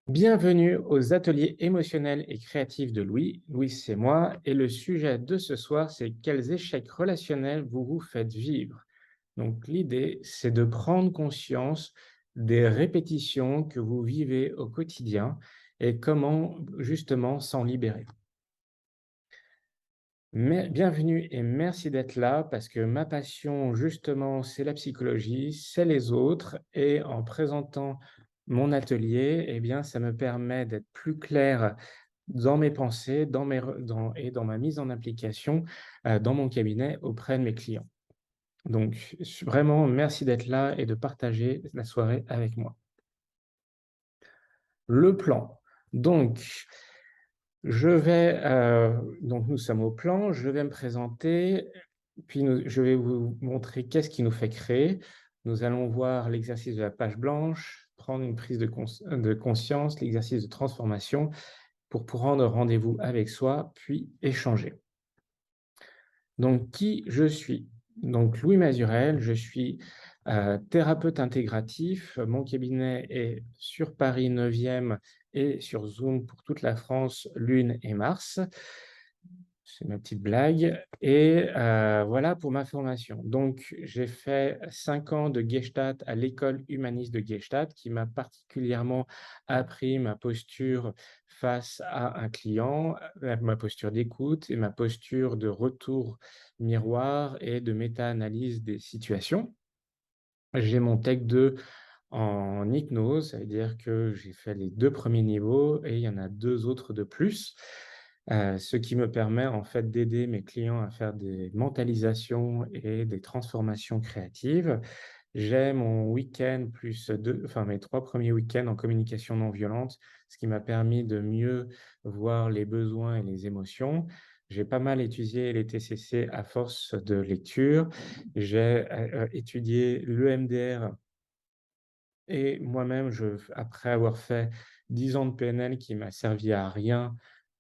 Bienvenue aux ateliers émotionnels et créatifs de Louis. Louis, c'est moi. Et le sujet de ce soir, c'est quels échecs relationnels vous vous faites vivre. Donc, l'idée, c'est de prendre conscience des répétitions que vous vivez au quotidien et comment justement s'en libérer. Mais, bienvenue et merci d'être là parce que ma passion, justement, c'est la psychologie, c'est les autres. Et en présentant mon atelier, eh bien, ça me permet d'être plus clair dans mes pensées, et dans ma mise en application dans mon cabinet auprès de mes clients. Donc, vraiment, merci d'être là et de partager la soirée avec moi. Le plan. Donc, donc nous sommes au plan, je vais me présenter, puis je vais vous montrer qu'est-ce qui nous fait créer. Nous allons voir l'exercice de la page blanche, prendre une prise de conscience, l'exercice de transformation pour prendre rendez-vous avec soi, puis échanger. Donc, qui je suis? Donc, Louis Mazurel, je suis thérapeute intégratif. Mon cabinet est sur Paris 9e et sur Zoom pour toute la France, Lune et Mars. C'est ma petite blague. Et voilà pour ma formation. Donc, j'ai fait 5 ans de Gestalt à l'école humaniste de Gestalt, qui m'a particulièrement appris ma posture face à un client, ma posture d'écoute et ma posture de retour miroir et de méta-analyse des situations. J'ai mon Tech 2 en hypnose, ça veut dire que j'ai fait les 2 premiers niveaux et il y en a 2 autres de plus, ce qui me permet en fait d'aider mes clients à faire des mentalisations et des transformations créatives. J'ai mon week-end plus 2, enfin mes 3 premiers week-ends en communication non violente, ce qui m'a permis de mieux voir les besoins et les émotions. J'ai pas mal étudié les TCC à force de lecture. J'ai, étudié l'EMDR et moi-même, après avoir fait 10 ans de PNL qui m'a servi à rien,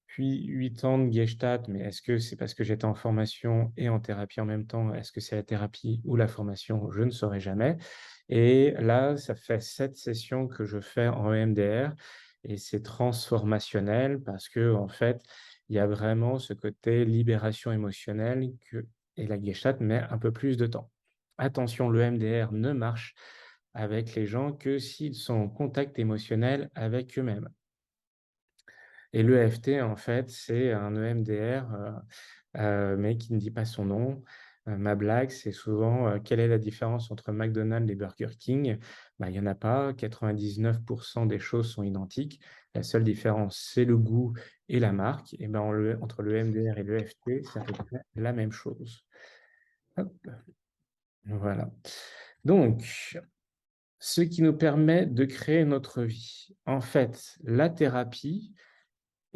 puis 8 ans de Gestalt, mais est-ce que c'est parce que j'étais en formation et en thérapie en même temps? Est-ce que c'est la thérapie ou la formation? Je ne saurais jamais. Et là, ça fait 7 sessions que je fais en EMDR et c'est transformationnel parce que en fait, il y a vraiment ce côté libération émotionnelle et la Gestalt met un peu plus de temps. Attention, le EMDR ne marche avec les gens que s'ils sont en contact émotionnel avec eux-mêmes. Et l'EFT, en fait, c'est un EMDR, mais qui ne dit pas son nom. Ma blague, c'est souvent, quelle est la différence entre McDonald's et Burger King? Bah, il y en a pas, 99 des choses sont identiques. La seule différence, c'est le goût et la marque. Et ben, entre l'EMDR et l'EFT, c'est à peu près la même chose. Hop, voilà. Donc, ce qui nous permet de créer notre vie. En fait, la thérapie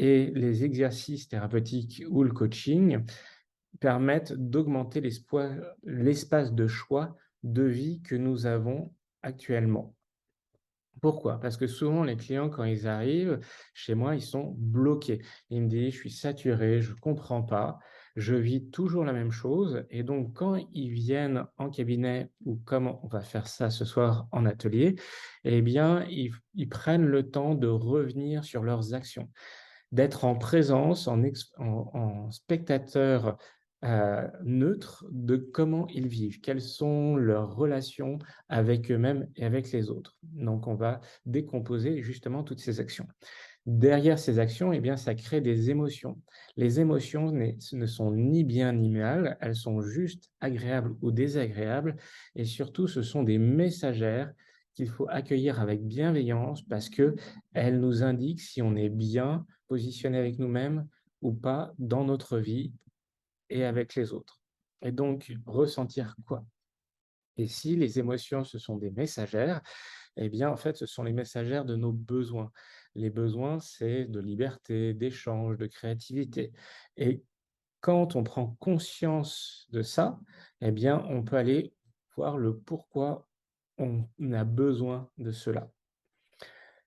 et les exercices thérapeutiques ou le coaching permettent d'augmenter l'espace de choix de vie que nous avons actuellement. Pourquoi? Parce que souvent les clients quand ils arrivent chez moi, ils sont bloqués. Ils me disent: «Je suis saturé, je comprends pas, je vis toujours la même chose» et donc quand ils viennent en cabinet ou comme on va faire ça ce soir en atelier, eh bien ils prennent le temps de revenir sur leurs actions, d'être en présence, en spectateur, neutre de comment ils vivent, quelles sont leurs relations avec eux-mêmes et avec les autres. Donc on va décomposer justement toutes ces actions. Derrière ces actions, eh bien, ça crée des émotions. Les émotions ne sont ni bien ni mal, elles sont juste agréables ou désagréables et surtout ce sont des messagères qu'il faut accueillir avec bienveillance parce qu'elles nous indiquent si on est bien positionné avec nous-mêmes ou pas dans notre vie et avec les autres. Et donc ressentir quoi? Et si les émotions, ce sont des messagères, eh bien, en fait, ce sont les messagères de nos besoins. Les besoins, c'est de liberté, d'échange, de créativité. Et quand on prend conscience de ça, eh bien, on peut aller voir le pourquoi on a besoin de cela.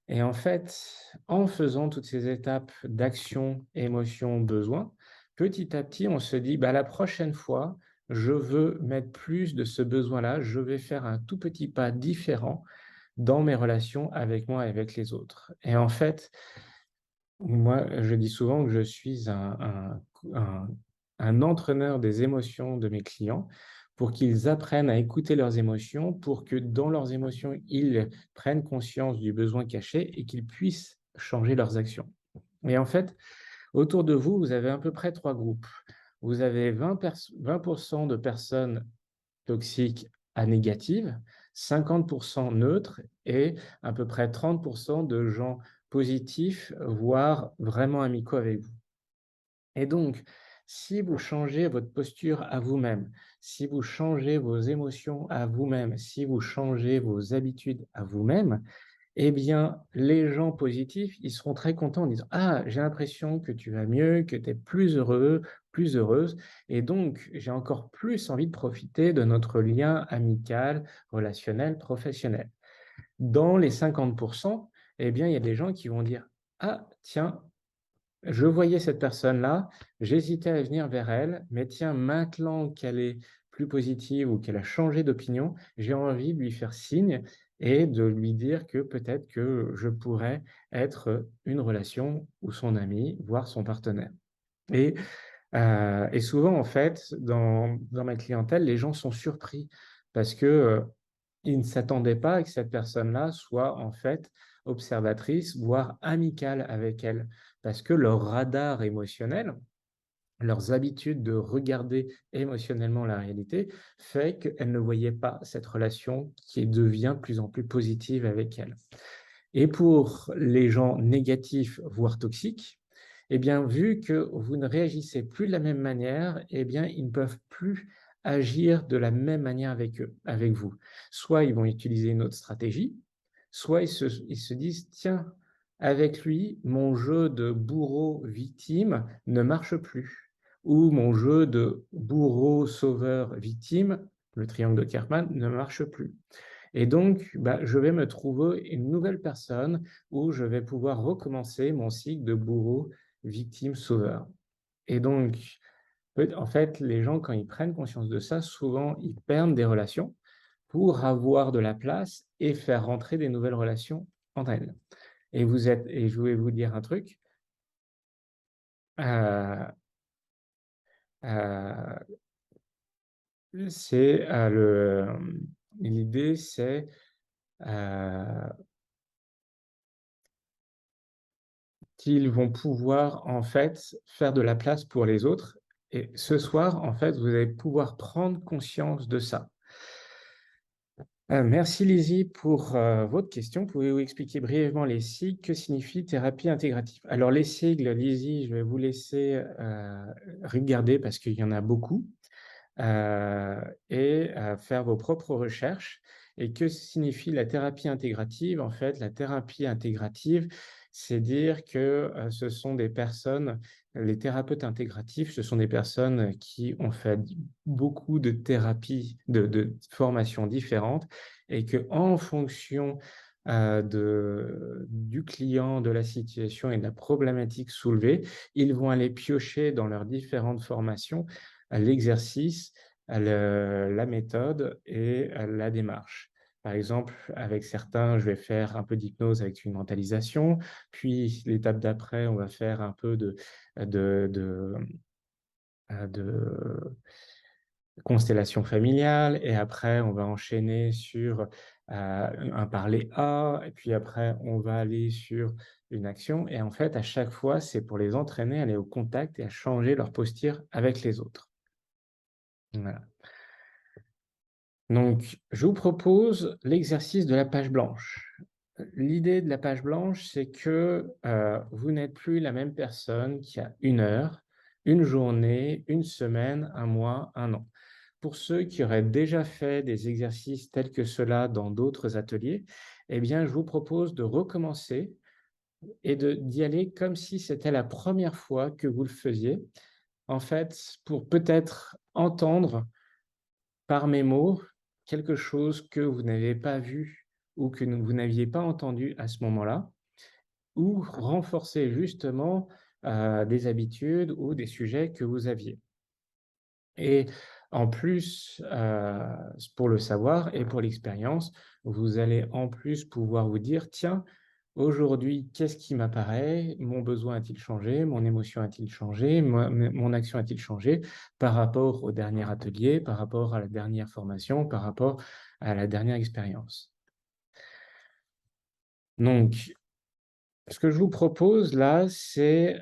Et en fait, en faisant toutes ces étapes d'action, émotion, besoin, petit à petit, on se dit, bah, la prochaine fois, je veux mettre plus de ce besoin-là, je vais faire un tout petit pas différent dans mes relations avec moi et avec les autres. Et en fait, moi, je dis souvent que je suis un entraîneur des émotions de mes clients pour qu'ils apprennent à écouter leurs émotions, pour que dans leurs émotions, ils prennent conscience du besoin caché et qu'ils puissent changer leurs actions. Et en fait, autour de vous, vous avez à peu près 3 groupes. Vous avez 20 de personnes toxiques à négatives, 50 neutres et à peu près 30 de gens positifs, voire vraiment amicaux avec vous. Et donc, si vous changez votre posture à vous-même, si vous changez vos émotions à vous-même, si vous changez vos habitudes à vous-même, eh bien, les gens positifs, ils seront très contents en disant: «Ah, j'ai l'impression que tu vas mieux, que tu es plus heureux, plus heureuse et donc j'ai encore plus envie de profiter de notre lien amical, relationnel, professionnel». Dans les 50, eh bien, il y a des gens qui vont dire: «Ah tiens, je voyais cette personne-là, j'hésitais à venir vers elle, mais tiens, maintenant qu'elle est plus positive ou qu'elle a changé d'opinion, j'ai envie de lui faire signe et de lui dire que peut-être que je pourrais être une relation ou son ami, voire son partenaire». Et et souvent, en fait, dans ma clientèle, les gens sont surpris parce que, ils ne s'attendaient pas à que cette personne-là soit, en fait, observatrice, voire amicale avec elle. Parce que leur radar émotionnel, leurs habitudes de regarder émotionnellement la réalité, fait qu'elles ne voyaient pas cette relation qui devient de plus en plus positive avec elle. Et pour les gens négatifs, voire toxiques, eh bien, vu que vous ne réagissez plus de la même manière, eh bien, ils ne peuvent plus agir de la même manière avec eux, avec vous. Soit ils vont utiliser une autre stratégie, soit ils se disent: «Tiens, avec lui, mon jeu de bourreau-victime ne marche plus» ou «Mon jeu de bourreau-sauveur-victime», le triangle de Karpman, ne marche plus. Et donc, bah, je vais me trouver une nouvelle personne où je vais pouvoir recommencer mon cycle de bourreau, victime, sauveur. Et donc, en fait, les gens, quand ils prennent conscience de ça, souvent, ils perdent des relations pour avoir de la place et faire rentrer des nouvelles relations entre elles. Et je voulais vous dire un truc, heu heu, c'est, l'idée, c'est, heu qu'ils vont pouvoir, en fait, faire de la place pour les autres et ce soir, en fait, vous allez pouvoir prendre conscience de ça. Merci Lizzie pour, votre question. Pouvez-vous expliquer brièvement les sigles? Que signifie thérapie intégrative? Alors les sigles, Lizzie, je vais vous laisser, regarder parce qu'il y en a beaucoup. heu Faire vos propres recherches. Et que signifie la thérapie intégrative? En fait, la thérapie intégrative, c'est dire que, ce sont des personnes les thérapeutes intégratifs, ce sont des personnes qui ont fait beaucoup de thérapies, de formations différentes et que en fonction, du client, de la situation et de la problématique soulevée, ils vont aller piocher dans leurs différentes formations l'exercice, la méthode et la démarche. Par exemple, avec certains, je vais faire un peu d'hypnose avec une mentalisation, puis l'étape d'après, on va faire un peu de de, de constellation familiale et après on va enchaîner sur, un parler A et puis après on va aller sur une action et en fait, à chaque fois, c'est pour les entraîner à aller au contact et à changer leur posture avec les autres. Voilà. Donc, je vous propose l'exercice de la page blanche. L'idée de la page blanche, c'est que, vous n'êtes plus la même personne qu'il y a 1 heure, une journée, une semaine, un mois, un an. Pour ceux qui auraient déjà fait des exercices tels que cela dans d'autres ateliers, eh bien, je vous propose de recommencer et d'y aller comme si c'était la première fois que vous le faisiez. En fait, pour peut-être entendre par mes mots, quelque chose que vous n'avez pas vu ou que vous n'aviez pas entendu à ce moment-là, ou renforcer justement, des habitudes ou des sujets que vous aviez. Et En plus, pour le savoir et pour l'expérience, vous allez en plus pouvoir vous dire: «Tiens, aujourd'hui, qu'est-ce qui m'apparaît? Mon besoin a-t-il changé? Mon émotion a-t-il changé? Mon action a-t-il changé par rapport au dernier atelier, par rapport à la dernière formation, par rapport à la dernière expérience?» Donc, ce que je vous propose là, c'est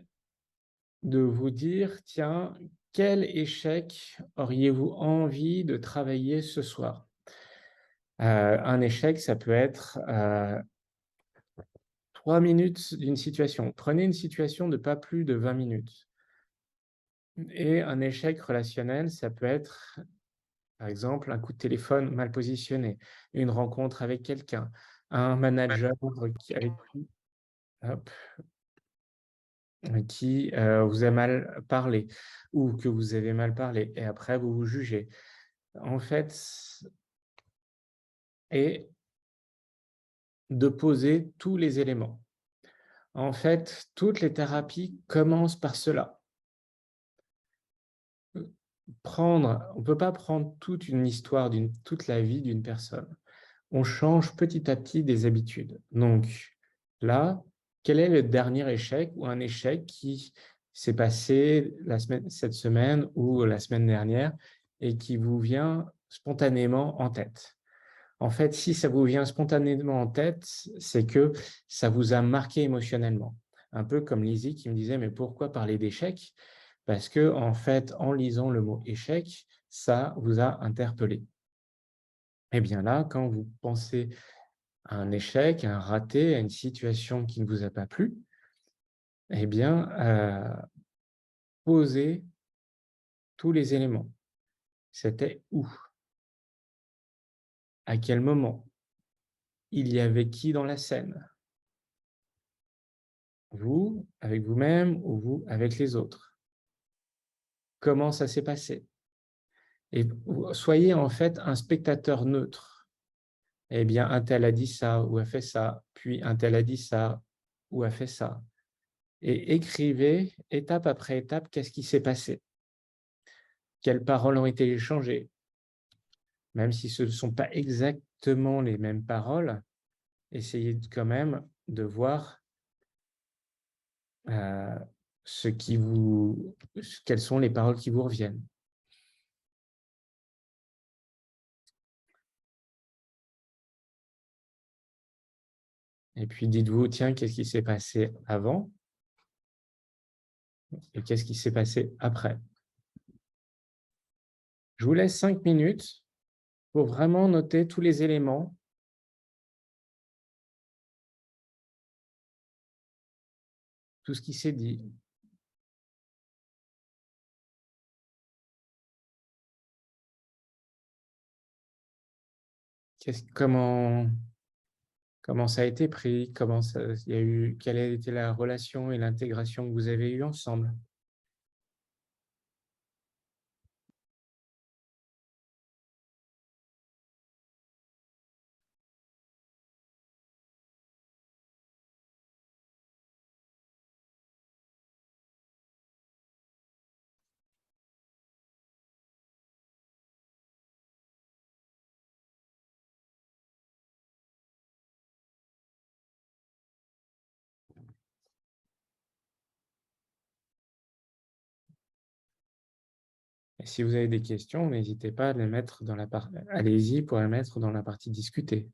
de vous dire: «Tiens, quel échec auriez-vous envie de travailler ce soir?» Un échec, ça peut être, 3 minutes d'une situation. Prenez une situation de pas plus de 20 minutes et un échec relationnel, ça peut être, par exemple, un coup de téléphone mal positionné, une rencontre avec quelqu'un, un manager avec qui hop, vous a mal parlé ou que vous avez mal parlé et après vous vous jugez. En fait et de poser tous les éléments. En fait, toutes les thérapies commencent par cela. On peut pas prendre toute une histoire toute la vie d'une personne. On change petit à petit des habitudes. Donc là, quel est le dernier échec ou un échec qui s'est passé cette semaine ou la semaine dernière et qui vous vient spontanément en tête? En fait, si ça vous vient spontanément en tête, c'est que ça vous a marqué émotionnellement. Un peu comme Lizzie qui me disait: «Mais pourquoi parler d'échec?» Parce que en fait, en lisant le mot «échec», ça vous a interpellé. Et bien là, quand vous pensez à un échec, à un raté, à une situation qui ne vous a pas plu, eh bien, posez tous les éléments. C'était où? À quel moment? Il y avait qui dans la scène? Vous, avec vous-même ou vous avec les autres? Comment ça s'est passé? Et soyez en fait un spectateur neutre. Eh bien, un tel a dit ça ou a fait ça, puis un tel a dit ça ou a fait ça. Et écrivez étape après étape qu'est-ce qui s'est passé, quelles paroles ont été échangées, même si ce ne sont pas exactement les mêmes paroles, essayez quand même de voir euh, quelles sont les paroles qui vous reviennent. Et puis dites-vous, tiens, qu'est-ce qui s'est passé avant et qu'est-ce qui s'est passé après. Je vous laisse 5 minutes pour vraiment noter tous les éléments, tout ce qui s'est dit. Comment ça a été pris? Quelle a été la relation et l'intégration que vous avez eue ensemble? Et si vous avez des questions, n'hésitez pas à les mettre dans la partie. Allez-y pour les mettre dans la partie discutée.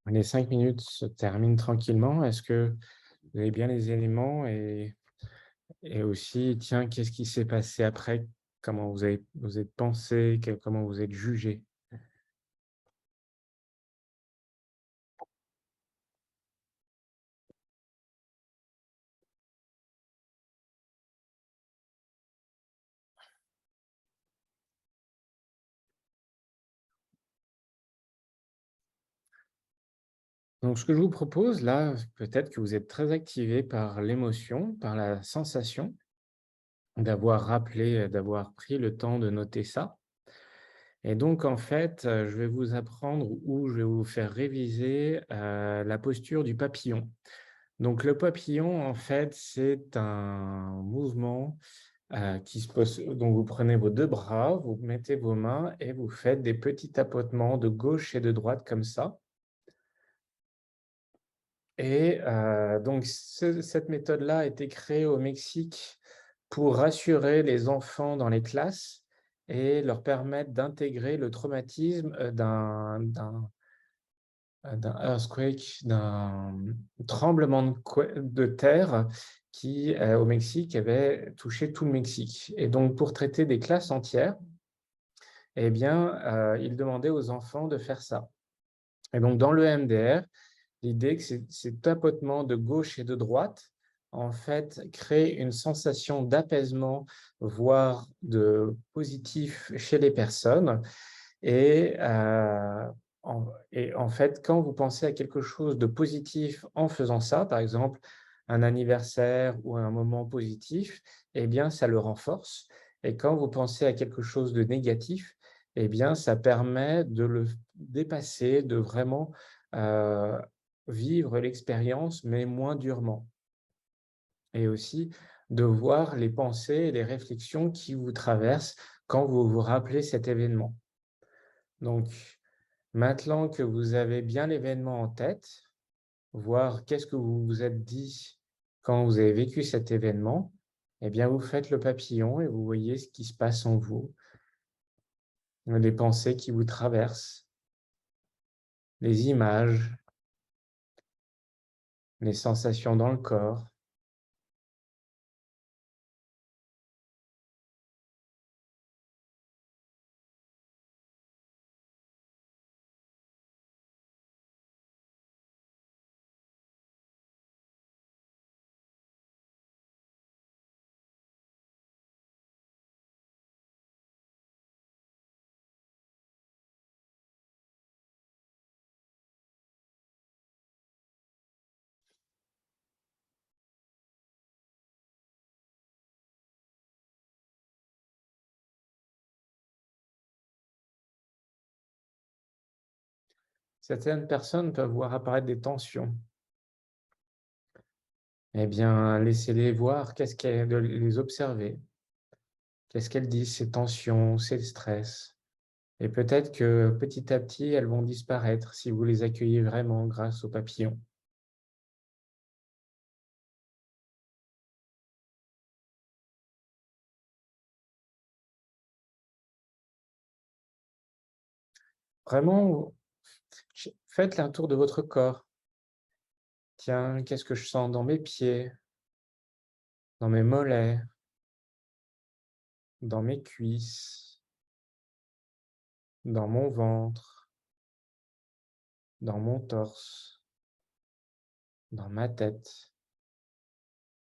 Les 5 minutes se terminent tranquillement. Est-ce que vous avez bien les éléments et aussi, tiens, qu'est-ce qui s'est passé après? Comment vous êtes pensé? Comment vous êtes jugé? Donc, ce que je vous propose là, peut-être que vous êtes très activé par l'émotion, par la sensation d'avoir rappelé, d'avoir pris le temps de noter ça. Et donc, en fait, je vais vous apprendre ou je vais vous faire réviser la posture du papillon. Donc, le papillon, en fait, c'est un mouvement qui se pose. Donc, vous prenez vos deux bras, vous mettez vos mains et vous faites des petits tapotements de gauche et de droite comme ça. Et donc cette méthode-là a été créée au Mexique pour rassurer les enfants dans les classes et leur permettre d'intégrer le traumatisme, d'un earthquake, d'un tremblement de terre qui, au Mexique, avait touché tout le Mexique. Et donc pour traiter des classes entières, eh bien, ils demandaient aux enfants de faire ça. Et donc dans le EMDR, l'idée que ces tapotements de gauche et de droite, en fait, créent une sensation d'apaisement, voire de positif chez les personnes. Et, en fait, quand vous pensez à quelque chose de positif en faisant ça, par exemple un anniversaire ou un moment positif, eh bien, ça le renforce. Et quand vous pensez à quelque chose de négatif, eh bien, ça permet de le dépasser, de vraiment euh, vivre l'expérience, mais moins durement. Et aussi de voir les pensées et les réflexions qui vous traversent quand vous vous rappelez cet événement. Donc, maintenant que vous avez bien l'événement en tête, voir qu'est-ce que vous vous êtes dit quand vous avez vécu cet événement, eh bien, vous faites le papillon et vous voyez ce qui se passe en vous, les pensées qui vous traversent, les images, les sensations dans le corps. Certaines personnes peuvent voir apparaître des tensions. Eh bien, laissez-les voir, de les observer. Qu'est-ce qu'elles disent, ces tensions, ces stress. Et peut-être que petit à petit, elles vont disparaître si vous les accueillez vraiment grâce au papillon. Vraiment, faites un tour de votre corps. Tiens, qu'est-ce que je sens dans mes pieds, dans mes mollets, dans mes cuisses, dans mon ventre, dans mon torse, dans ma tête,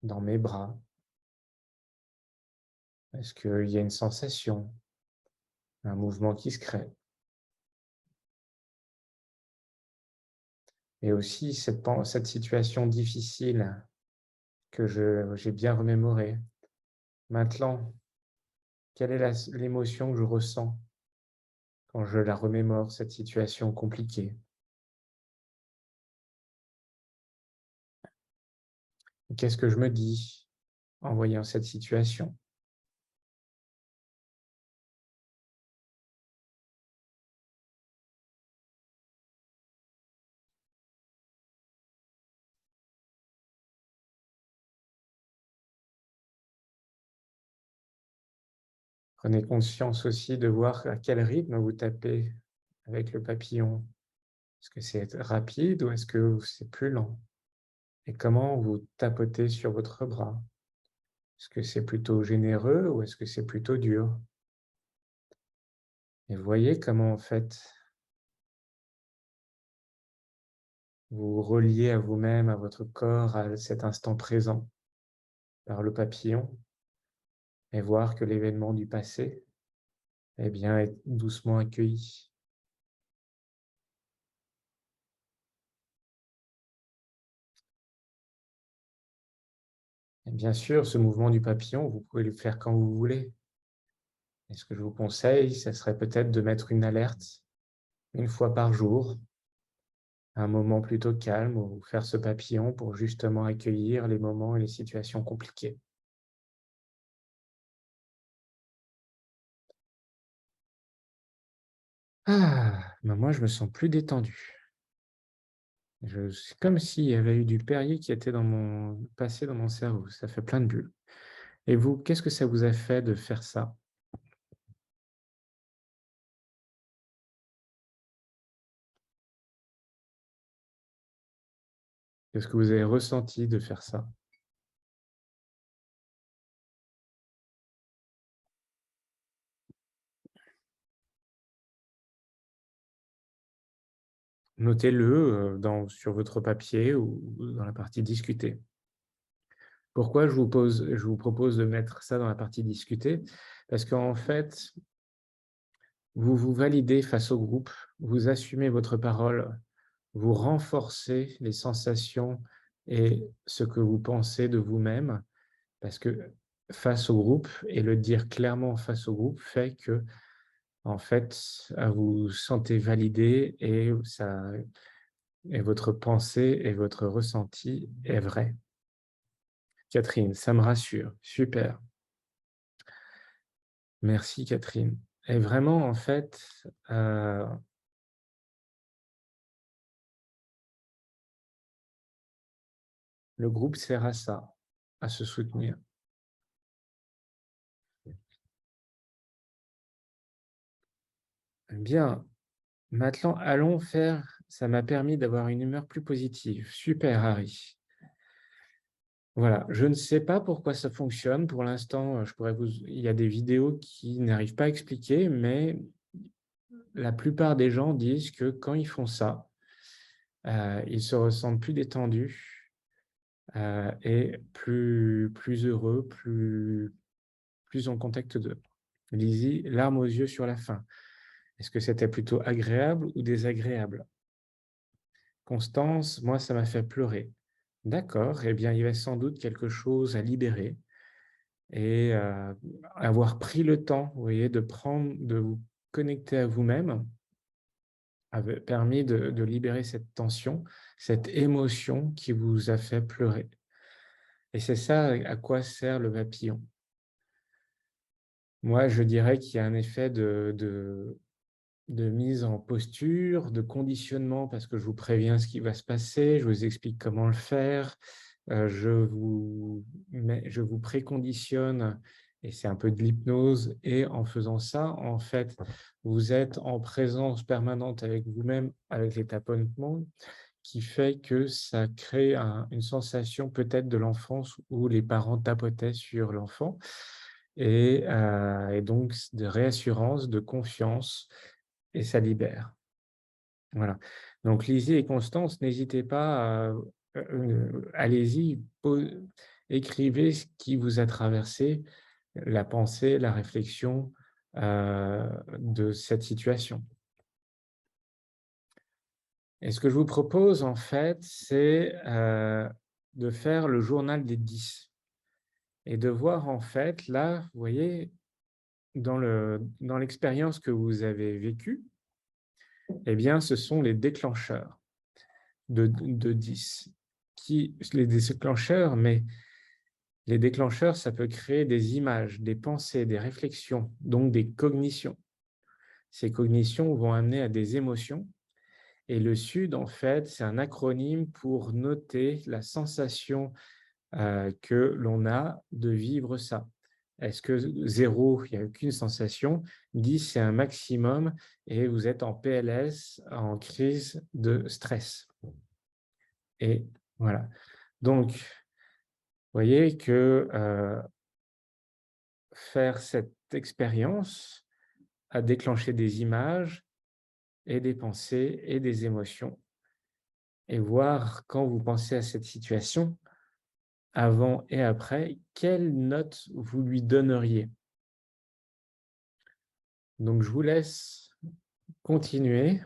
dans mes bras? Est-ce qu'il y a une sensation, un mouvement qui se crée? Et aussi cette situation difficile que j'ai bien remémorée. Maintenant, quelle est l'émotion que je ressens quand je la remémore, cette situation compliquée? Qu'est-ce que je me dis en voyant cette situation? Prenez conscience aussi de voir à quel rythme vous tapez avec le papillon. Est-ce que c'est rapide ou est-ce que c'est plus lent? Et comment vous tapotez sur votre bras? Est-ce que c'est plutôt généreux ou est-ce que c'est plutôt dur? Et voyez comment, en fait, vous vous reliez à vous-même, à votre corps, à cet instant présent, par le papillon, et voir que l'événement du passé, eh bien, est doucement accueilli. Et bien sûr, ce mouvement du papillon, vous pouvez le faire quand vous voulez. Et ce que je vous conseille, ce serait peut-être de mettre une alerte une fois par jour, un moment plutôt calme, où faire ce papillon pour justement accueillir les moments et les situations compliquées. Ah, ben moi, je me sens plus détendu. C'est comme s'il y avait eu du Perrier qui était passé dans mon cerveau. Ça fait plein de bulles. Et vous, qu'est-ce que ça vous a fait de faire ça? Qu'est-ce que vous avez ressenti de faire ça? Notez-le sur votre papier ou dans la partie discuter. Pourquoi je vous propose de mettre ça dans la partie discuter? Parce qu'en fait, vous vous validez face au groupe, vous assumez votre parole, vous renforcez les sensations et ce que vous pensez de vous-même, parce que face au groupe et le dire clairement face au groupe fait que, en fait, vous vous sentez validé et votre pensée et votre ressenti est vrai. Catherine, ça me rassure. Super. Merci Catherine. Et vraiment, en fait, le groupe sert à ça, à se soutenir. Bien, maintenant allons faire ça m'a permis d'avoir une humeur plus positive. Super Harry. Voilà, je ne sais pas pourquoi ça fonctionne. Pour l'instant, je pourrais vous il y a des vidéos qui n'arrivent pas à expliquer, mais la plupart des gens disent que quand ils font ça, ils se ressentent plus détendus, et plus heureux, plus en contact d'eux. Lizzie, larmes aux yeux sur la fin. Est-ce que c'était plutôt agréable ou désagréable? Constance, moi, ça m'a fait pleurer. D'accord, eh bien, il y avait sans doute quelque chose à libérer et avoir pris le temps, vous voyez, de vous connecter à vous-même avait permis de libérer cette tension, cette émotion qui vous a fait pleurer. Et c'est ça à quoi sert le papillon. Moi, je dirais qu'il y a un effet de mise en posture, de conditionnement, parce que je vous préviens ce qui va se passer, je vous explique comment le faire, je vous préconditionne et c'est un peu de l'hypnose et en faisant ça, en fait, vous êtes en présence permanente avec vous-même, avec les tapotements, qui fait que ça crée une sensation peut-être de l'enfance où les parents tapotaient sur l'enfant et donc de réassurance, de confiance et ça libère. Voilà. Donc Lizzie et Constance, n'hésitez pas allez-y, écrivez ce qui vous a traversé, la pensée, la réflexion, de cette situation. Et ce que je vous propose, en fait, c'est, de faire le journal des 10 et de voir, en fait, là, vous voyez, dans l'expérience que vous avez vécue, eh bien, ce sont les déclencheurs de 10 les déclencheurs, mais les déclencheurs, ça peut créer des images, des pensées, des réflexions, donc des cognitions. Ces cognitions vont amener à des émotions et le SUD, en fait, c'est un acronyme pour noter la sensation, que l'on a de vivre ça. Est-ce que 0, il n'y a aucune sensation, 10, c'est un maximum et vous êtes en PLS, en crise de stress et voilà. Donc, vous voyez que, faire cette expérience a déclenché des images et des pensées et des émotions et voir quand vous pensez à cette situation, avant et après, quelle note vous lui donneriez? Donc je vous laisse continuer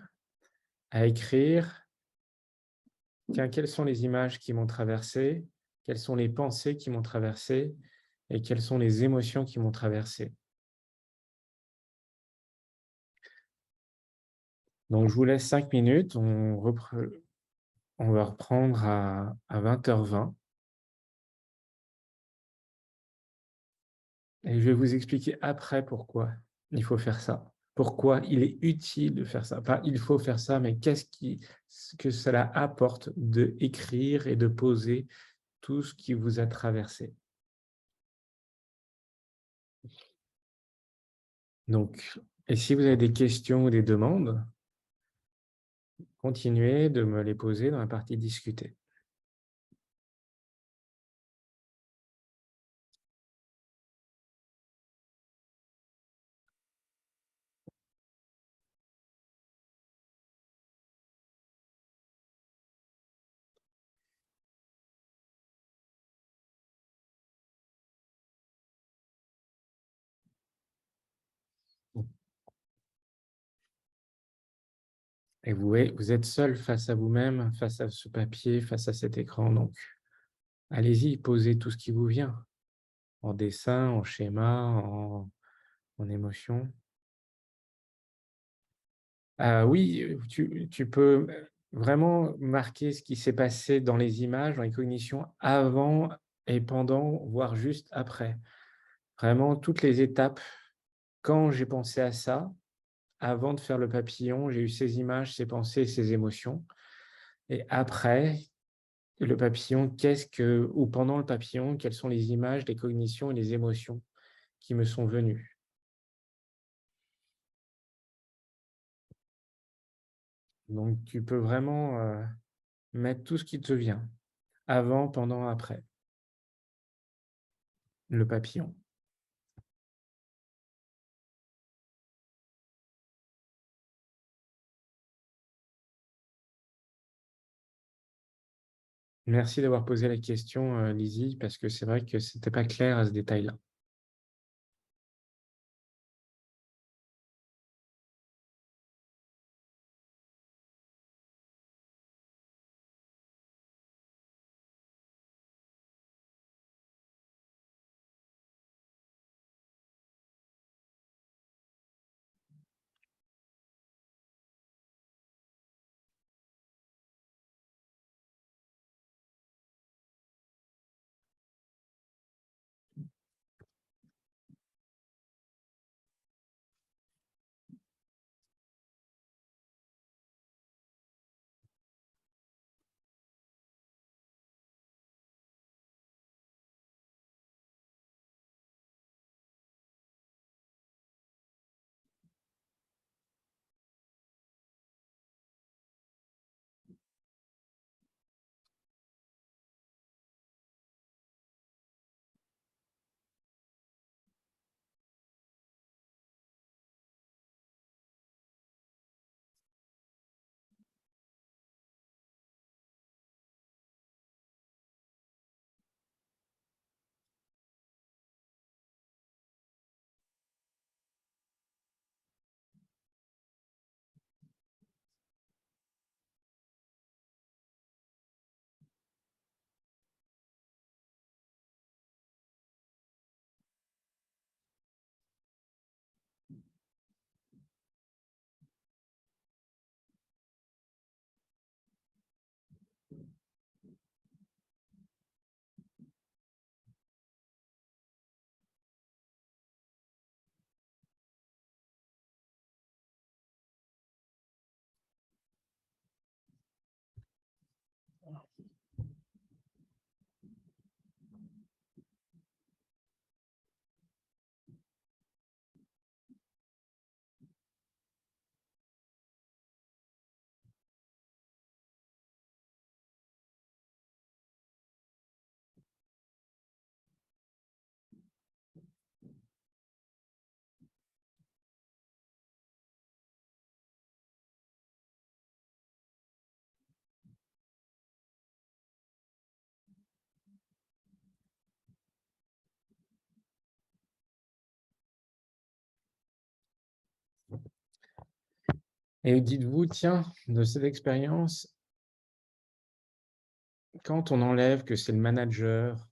à écrire, tiens, quelles sont les images qui m'ont traversé? Quelles sont les pensées qui m'ont traversé? Et quelles sont les émotions qui m'ont traversé? Donc je vous laisse 5 minutes, on va reprendre à 20h20 et je vais vous expliquer après pourquoi il faut faire ça. Pourquoi il est utile de faire ça. Pas il faut faire ça, mais ce que cela apporte d'écrire et de poser tout ce qui vous a traversé. Donc, et si vous avez des questions ou des demandes, continuez de me les poser dans la partie discuter. Et vous êtes seul face à vous-même, face à ce papier, face à cet écran, donc allez-y, posez tout ce qui vous vient, en dessin, en schéma, en émotion. Ah oui, tu peux, vraiment marquer ce qui s'est passé dans les images, dans les cognitions avant et pendant, voire juste après. Vraiment toutes les étapes. Quand j'ai pensé à ça, avant de faire le papillon, j'ai eu ces images, ces pensées, ces émotions et après le papillon, ou pendant le papillon, quelles sont les images, les cognitions et les émotions qui me sont venues? Donc tu peux vraiment, mettre tout ce qui te vient, avant, pendant, après, le papillon. Merci d'avoir posé la question, Lydie, parce que c'est vrai que c'était pas clair à ce détail-là. Et dites-vous, tiens, de cette expérience, quand on enlève que c'est le manager,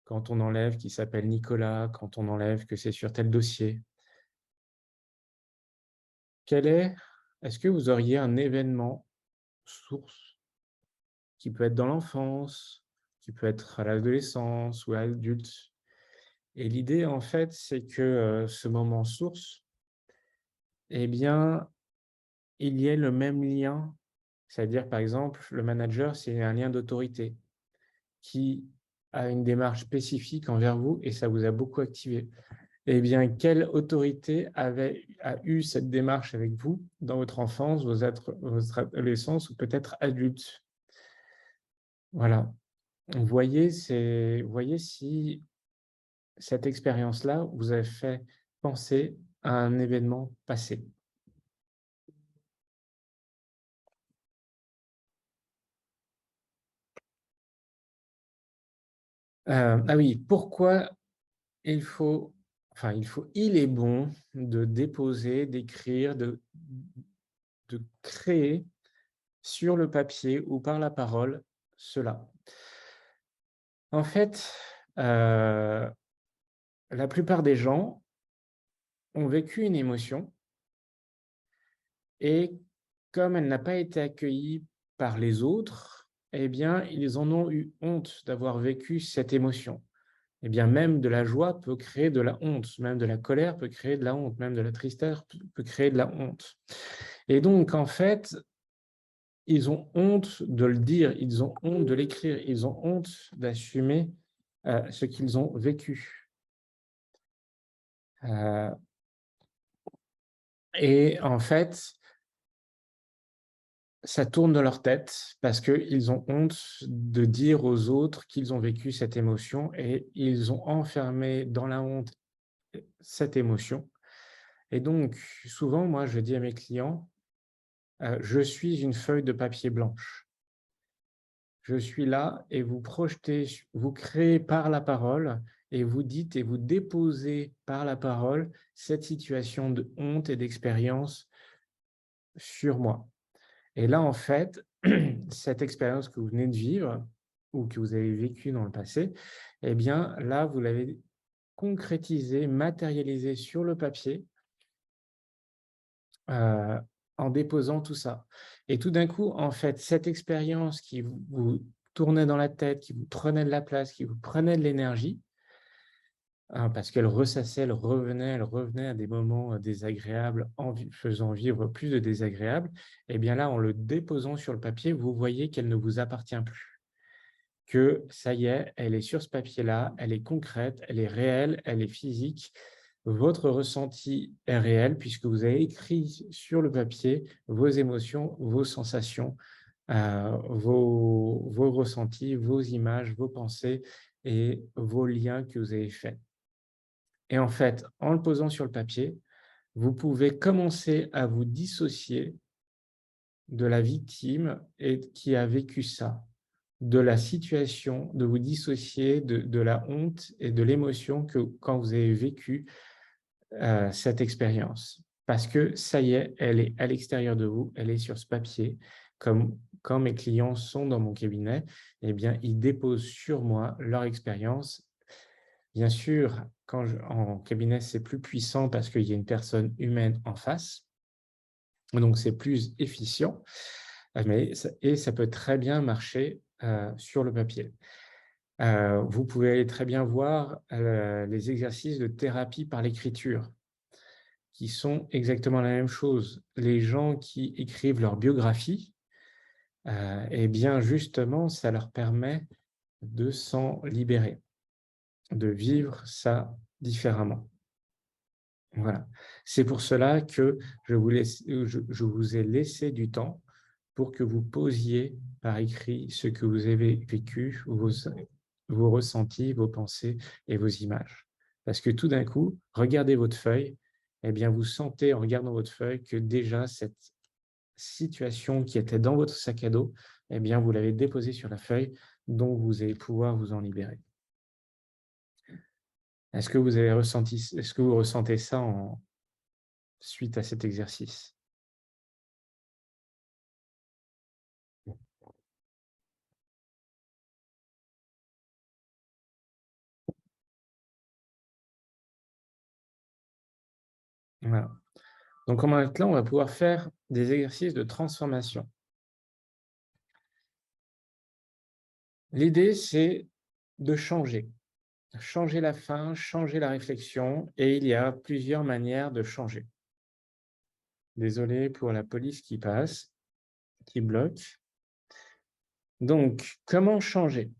quand on enlève qu'il s'appelle Nicolas, quand on enlève que c'est sur tel dossier, quel est-ce que vous auriez un événement source qui peut être dans l'enfance, qui peut être à l'adolescence ou à l'adulte? Et l'idée, en fait, c'est que, ce moment source, eh bien, il y ait le même lien. C'est-à-dire, par exemple, le manager, c'est un lien d'autorité qui a une démarche spécifique envers vous et ça vous a beaucoup activé. Eh bien, quelle autorité a eu cette démarche avec vous dans votre enfance, votre adolescence ou peut-être adulte? Voilà. Voyez si cette expérience-là vous a fait penser à un événement passé. Ah oui, pourquoi il faut il est bon de déposer, d'écrire, de créer sur le papier ou par la parole cela. En fait, la plupart des gens ont vécu une émotion et comme elle n'a pas été accueillie par les autres, eh bien, ils en ont eu honte d'avoir vécu cette émotion. Eh bien, même de la joie peut créer de la honte, même de la colère peut créer de la honte, même de la tristesse peut créer de la honte. Et donc, en fait, ils ont honte de le dire, ils ont honte de l'écrire, ils ont honte d'assumer, ce qu'ils ont vécu. Heu et en fait, ça tourne dans leur tête parce qu'ils ont honte de dire aux autres qu'ils ont vécu cette émotion et ils ont enfermé dans la honte, cette émotion et donc souvent, moi, je dis à mes clients: «Je suis une feuille de papier blanche. Je suis là et vous projetez vous créez par la parole et vous dites et vous déposez par la parole cette situation de honte et d'expérience sur moi». Et là, en fait, cette expérience que vous venez de vivre ou que vous avez vécue dans le passé, eh bien, là, vous l'avez concrétisée, matérialisée sur le papier, heu, en déposant tout ça. Et tout d'un coup, en fait, cette expérience qui vous tournait dans la tête, qui vous prenait de la place, qui vous prenait de l'énergie, parce qu'elle ressassait, elle revenait à des moments, désagréables en faisant vivre plus de désagréables, et bien là, en le déposant sur le papier, vous voyez qu'elle ne vous appartient plus. Que ça y est, elle est sur ce papier-là, elle est concrète, elle est réelle, elle est physique. Votre ressenti est réel puisque vous avez écrit sur le papier vos émotions, vos sensations, vos ressentis, vos images, vos pensées et vos liens que vous avez faits. Et en fait, en le posant sur le papier, vous pouvez commencer à vous dissocier de la victime et qui a vécu ça, de la situation, de vous dissocier de la honte et de l'émotion que quand vous avez vécu, cette expérience. Parce que ça y est, elle est à l'extérieur de vous, elle est sur ce papier. Comme quand mes clients sont dans mon cabinet, eh bien, ils déposent sur moi leur expérience. Bien sûr, en cabinet, c'est plus puissant parce qu'il y a une personne humaine en face, donc c'est plus efficient, mais ça peut très bien marcher, sur le papier. Vous pouvez très bien voir, les exercices de thérapie par l'écriture qui sont exactement la même chose. Les gens qui écrivent leur biographie, et bien, justement, ça leur permet de s'en libérer, de vivre ça différemment. Voilà. C'est pour cela que je vous ai laissé du temps pour que vous posiez par écrit ce que vous avez vécu, vos ressentis, vos pensées et vos images. Parce que tout d'un coup, regardez votre feuille, eh bien, vous sentez en regardant votre feuille que déjà cette situation qui était dans votre sac à dos, eh bien, vous l'avez déposée sur la feuille, donc vous allez pouvoir vous en libérer. Est-ce que vous ressentez ça suite à cet exercice? Voilà. Donc maintenant, on va pouvoir faire des exercices de transformation. L'idée, c'est de changer. Changer la fin, changer la réflexion, et il y a plusieurs manières de changer. Désolé pour la police qui passe, qui bloque. Donc, comment changer?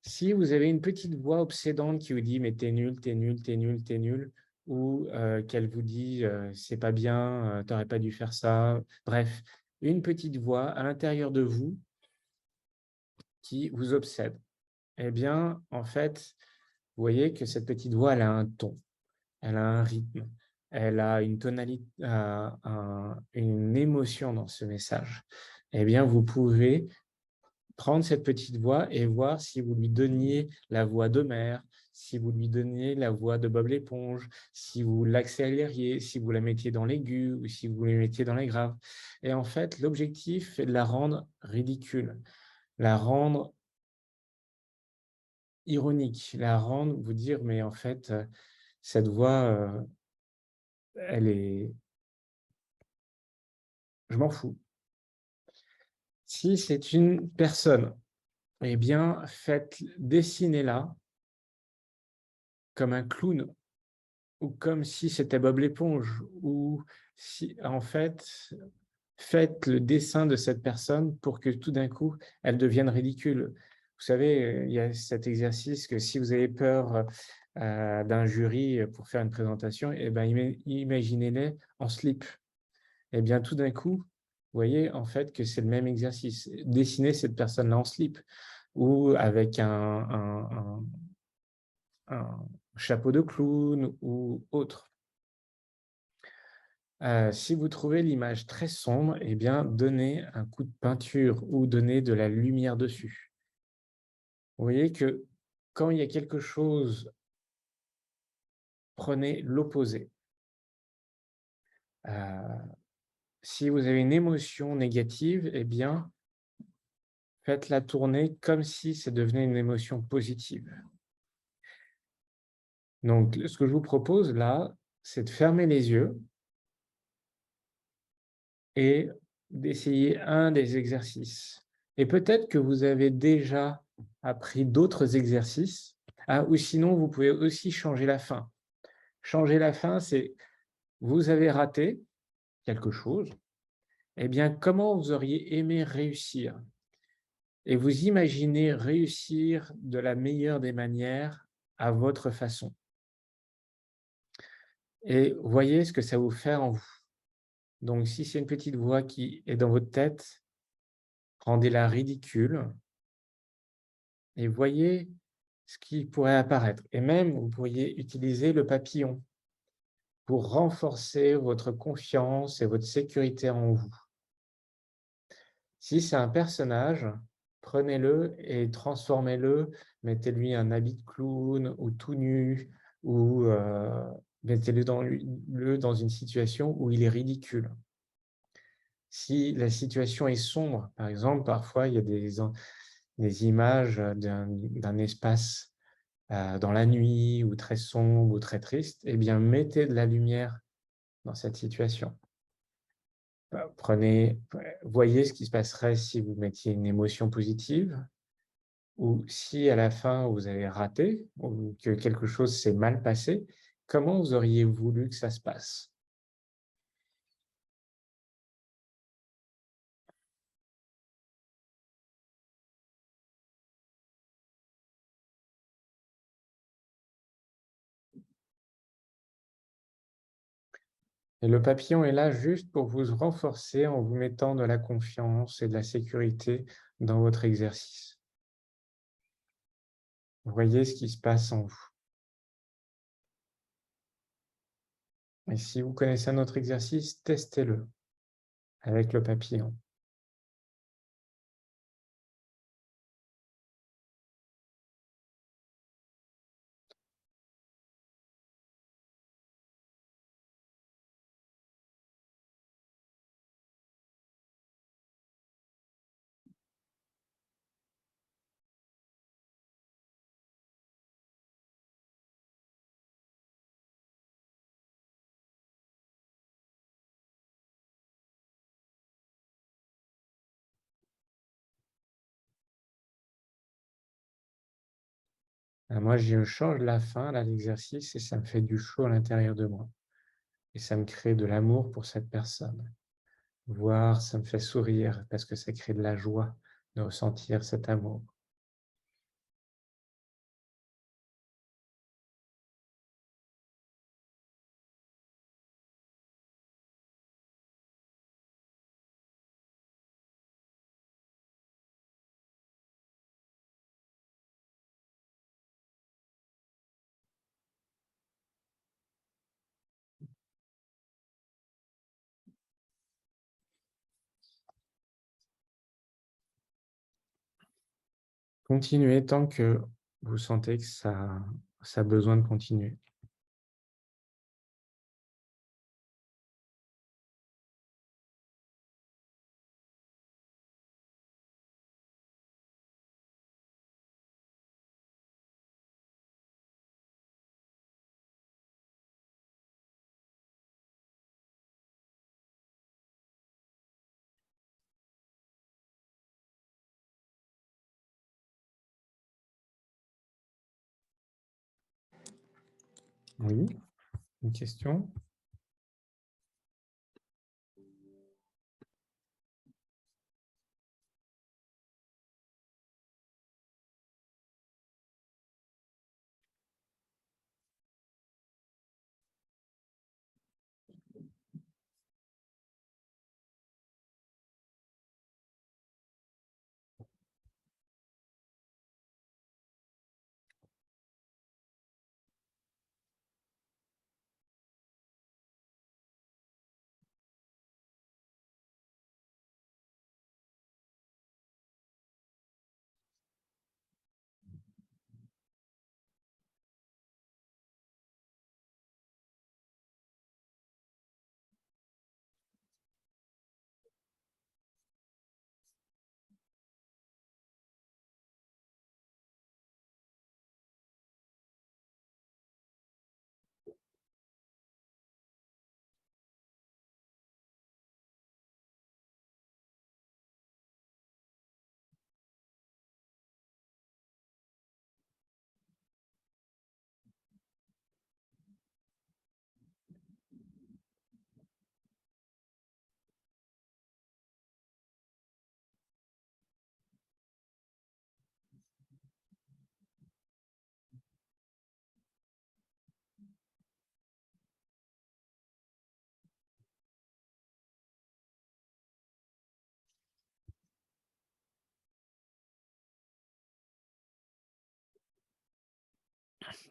Si vous avez une petite voix obsédante qui vous dit: «Mais t'es nul, t'es nul, t'es nul, t'es nul», ou qu'elle vous dit: «C'est pas bien, tu pas dû faire ça». Bref, une petite voix à l'intérieur de vous qui vous obsède. Eh bien, en fait, vous voyez que cette petite voix, elle a un ton, elle a un rythme, elle a une tonalité, une émotion dans ce message. Eh bien, vous pouvez prendre cette petite voix et voir si vous lui donniez la voix d'Homère, si vous lui donniez la voix de Bob l'éponge, si vous l'accélériez, si vous la mettiez dans l'aigu ou si vous la mettiez dans les graves. Et en fait, l'objectif est de la rendre ridicule, la rendre ironique, la rendre vous dire: «Mais en fait, cette voix, elle est je m'en fous». Si c'est une personne, eh bien, faites dessinez-la comme un clown. Ou comme si c'était Bob l'éponge, ou si en fait, faites le dessin de cette personne pour que tout d'un coup, elle devienne ridicule. Vous savez, il y a cet exercice que si vous avez peur, d'un jury, pour faire une présentation, et ben, imaginez-les en slip. Et bien, tout d'un coup, vous voyez, en fait, que c'est le même exercice. Dessinez cette personne-là en slip ou avec un chapeau de clown ou autre. Si vous trouvez l'image très sombre, eh bien, donnez un coup de peinture ou donnez de la lumière dessus. Vous voyez que quand il y a quelque chose, prenez l'opposé. Heu, si vous avez une émotion négative, eh bien, faites-la tourner comme si ça devenait une émotion positive. Donc ce que je vous propose là, c'est de fermer les yeux et d'essayer un des exercices. Et peut-être que vous avez déjà appris d'autres exercices. Ah, ou sinon, vous pouvez aussi changer la fin. Changer la fin, c'est vous avez raté quelque chose, eh bien, comment vous auriez aimé réussir? Et vous imaginez réussir de la meilleure des manières à votre façon. Et voyez ce que ça vous fait en vous. Donc, si c'est une petite voix qui est dans votre tête, rendez-la ridicule et voyez ce qui pourrait apparaître. Et même, vous pourriez utiliser le papillon pour renforcer votre confiance et votre sécurité en vous. Si c'est un personnage, prenez-le et transformez-le, mettez-lui un habit de clown ou tout nu ou mettez-le dans une situation où il est ridicule. Si la situation est sombre, par exemple, parfois il y a des images d'un espace dans la nuit ou très sombre ou très triste, eh bien, mettez de la lumière dans cette situation. Voyez ce qui se passerait si vous mettiez une émotion positive ou si à la fin vous avez raté ou que quelque chose s'est mal passé, comment vous auriez voulu que ça se passe? Et le papillon est là juste pour vous renforcer en vous mettant de la confiance et de la sécurité dans votre exercice. Voyez ce qui se passe en vous. Et si vous connaissez un autre exercice, testez-le avec le papillon. Moi, je change la fin, là, l'exercice et ça me fait du chaud à l'intérieur de moi et ça me crée de l'amour pour cette personne. Voire ça me fait sourire parce que ça crée de la joie de ressentir cet amour. Continuez tant que vous sentez que ça a besoin de continuer. Oui, une question?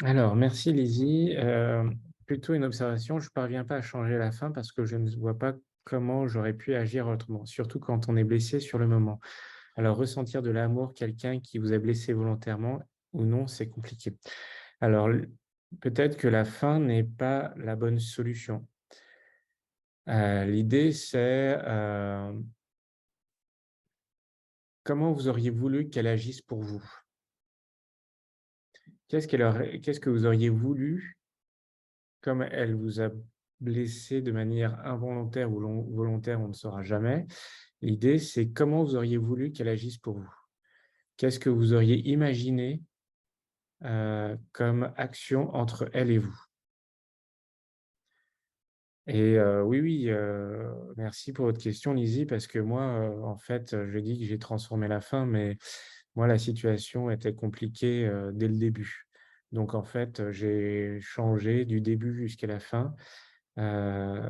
Alors merci Lydie, plutôt une observation, je ne parviens pas à changer la fin parce que je ne vois pas comment j'aurais pu agir autrement, surtout quand on est blessé sur le moment. Alors ressentir de l'amour, quelqu'un qui vous a blessé volontairement ou non, c'est compliqué. Alors l peut-être que la fin n'est pas la bonne solution. L'idée c'est, comment vous auriez voulu qu'elle agisse pour vous? Qu'est-ce que vous auriez voulu, comme elle vous a blessé de manière involontaire ou volontaire, on ne saura jamais. L'idée, c'est comment vous auriez voulu qu'elle agisse pour vous? Qu'est-ce que vous auriez imaginé, comme action entre elle et vous? Et oui, oui, merci pour votre question Lizzie, parce que moi, en fait, je dis que j'ai transformé la fin, mais moi, la situation était compliquée, dès le début. Donc en fait, j'ai changé du début jusqu'à la fin, heu,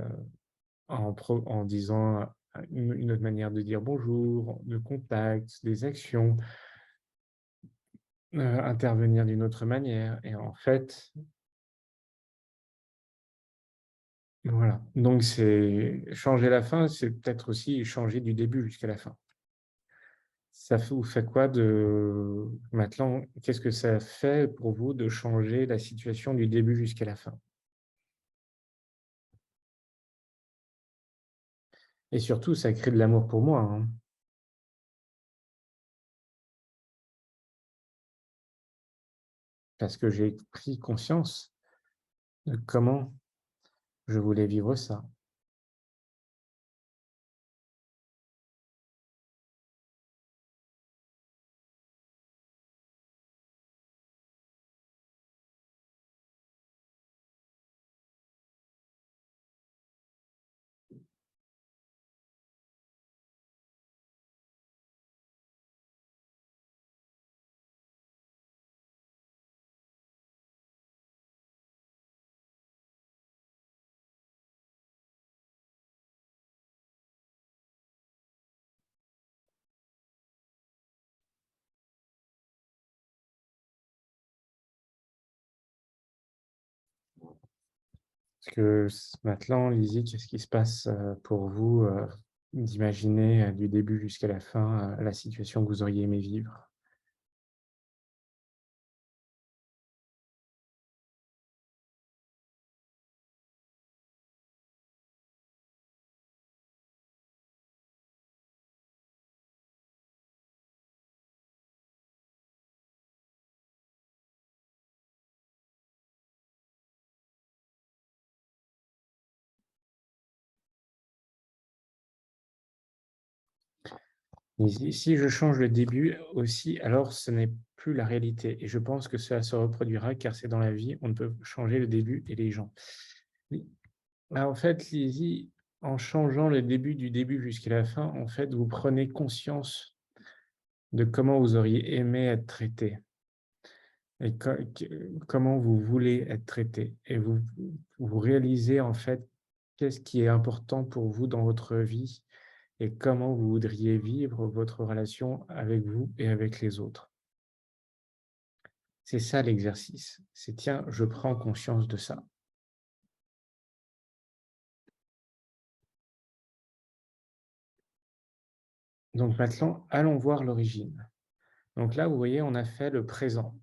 en disant, une autre manière de dire bonjour, de contact, des actions, intervenir d'une autre manière et en fait voilà. Donc c'est changer la fin, c'est peut-être aussi changer du début jusqu'à la fin. Ça vous fait quoi de maintenant, qu'est-ce que ça fait pour vous de changer la situation du début jusqu'à la fin? Et surtout, ça crée de l'amour pour moi, hein, parce que j'ai pris conscience de comment je voulais vivre ça. Parce que maintenant, Lizzie, qu'est-ce qui se passe pour vous d'imaginer du début jusqu'à la fin la situation que vous auriez aimé vivre? Lizzie, si je change le début aussi, alors ce n'est plus la réalité. Et je pense que cela se reproduira car c'est dans la vie, on ne peut changer le début et les gens. Oui. Bah, en fait, Lizzie, en changeant le début du début jusqu'à la fin, en fait, vous prenez conscience de comment vous auriez aimé être traité et comment vous voulez être traité. Et vous réalisez en fait qu'est-ce qui est important pour vous dans votre vie et comment vous voudriez vivre votre relation avec vous et avec les autres. C'est ça l'exercice. C'est tiens, je prends conscience de ça. Donc maintenant, allons voir l'origine. Donc là, vous voyez, on a fait le présent.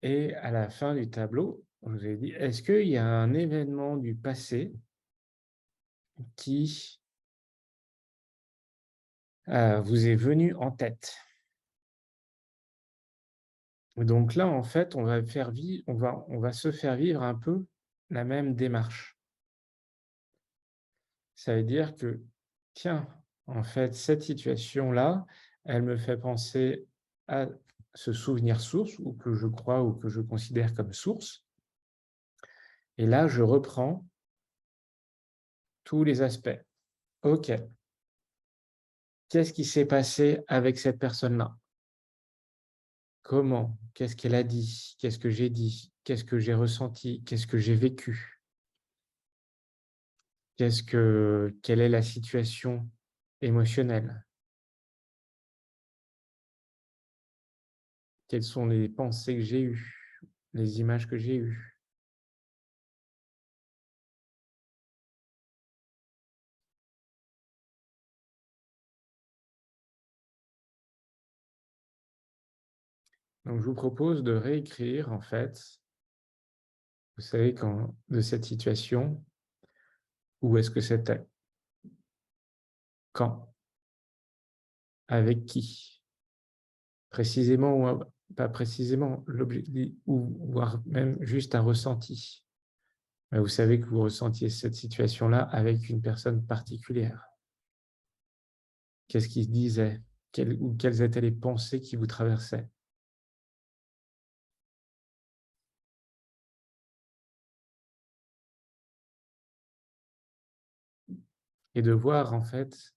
Et à la fin du tableau, je vous ai dit, est-ce qu'il y a un événement du passé qui vous est venu en tête? Donc là, en fait, on va se faire vivre un peu la même démarche. Ça veut dire que, tiens, en fait, cette situation-là, elle me fait penser à ce souvenir source, ou que je crois, ou que je considère comme source. Et là, je reprends tous les aspects. OK, qu'est-ce qui s'est passé avec cette personne-là? Comment? Qu'est-ce qu'elle a dit? Qu'est-ce que j'ai dit? Qu'est-ce que j'ai ressenti? Qu'est-ce que j'ai vécu? Quelle est la situation émotionnelle? Quelles sont les pensées que j'ai eues? Les images que j'ai eues? Donc je vous propose de réécrire en fait, vous savez quand de cette situation, où est-ce que c'était? Quand? Avec qui? Précisément ou pas précisément, ou voire même juste un ressenti. Vous savez que vous ressentiez cette situation-là avec une personne particulière. Qu'est-ce qui se disait? Quelles étaient les pensées qui vous traversaient? Et de voir en fait,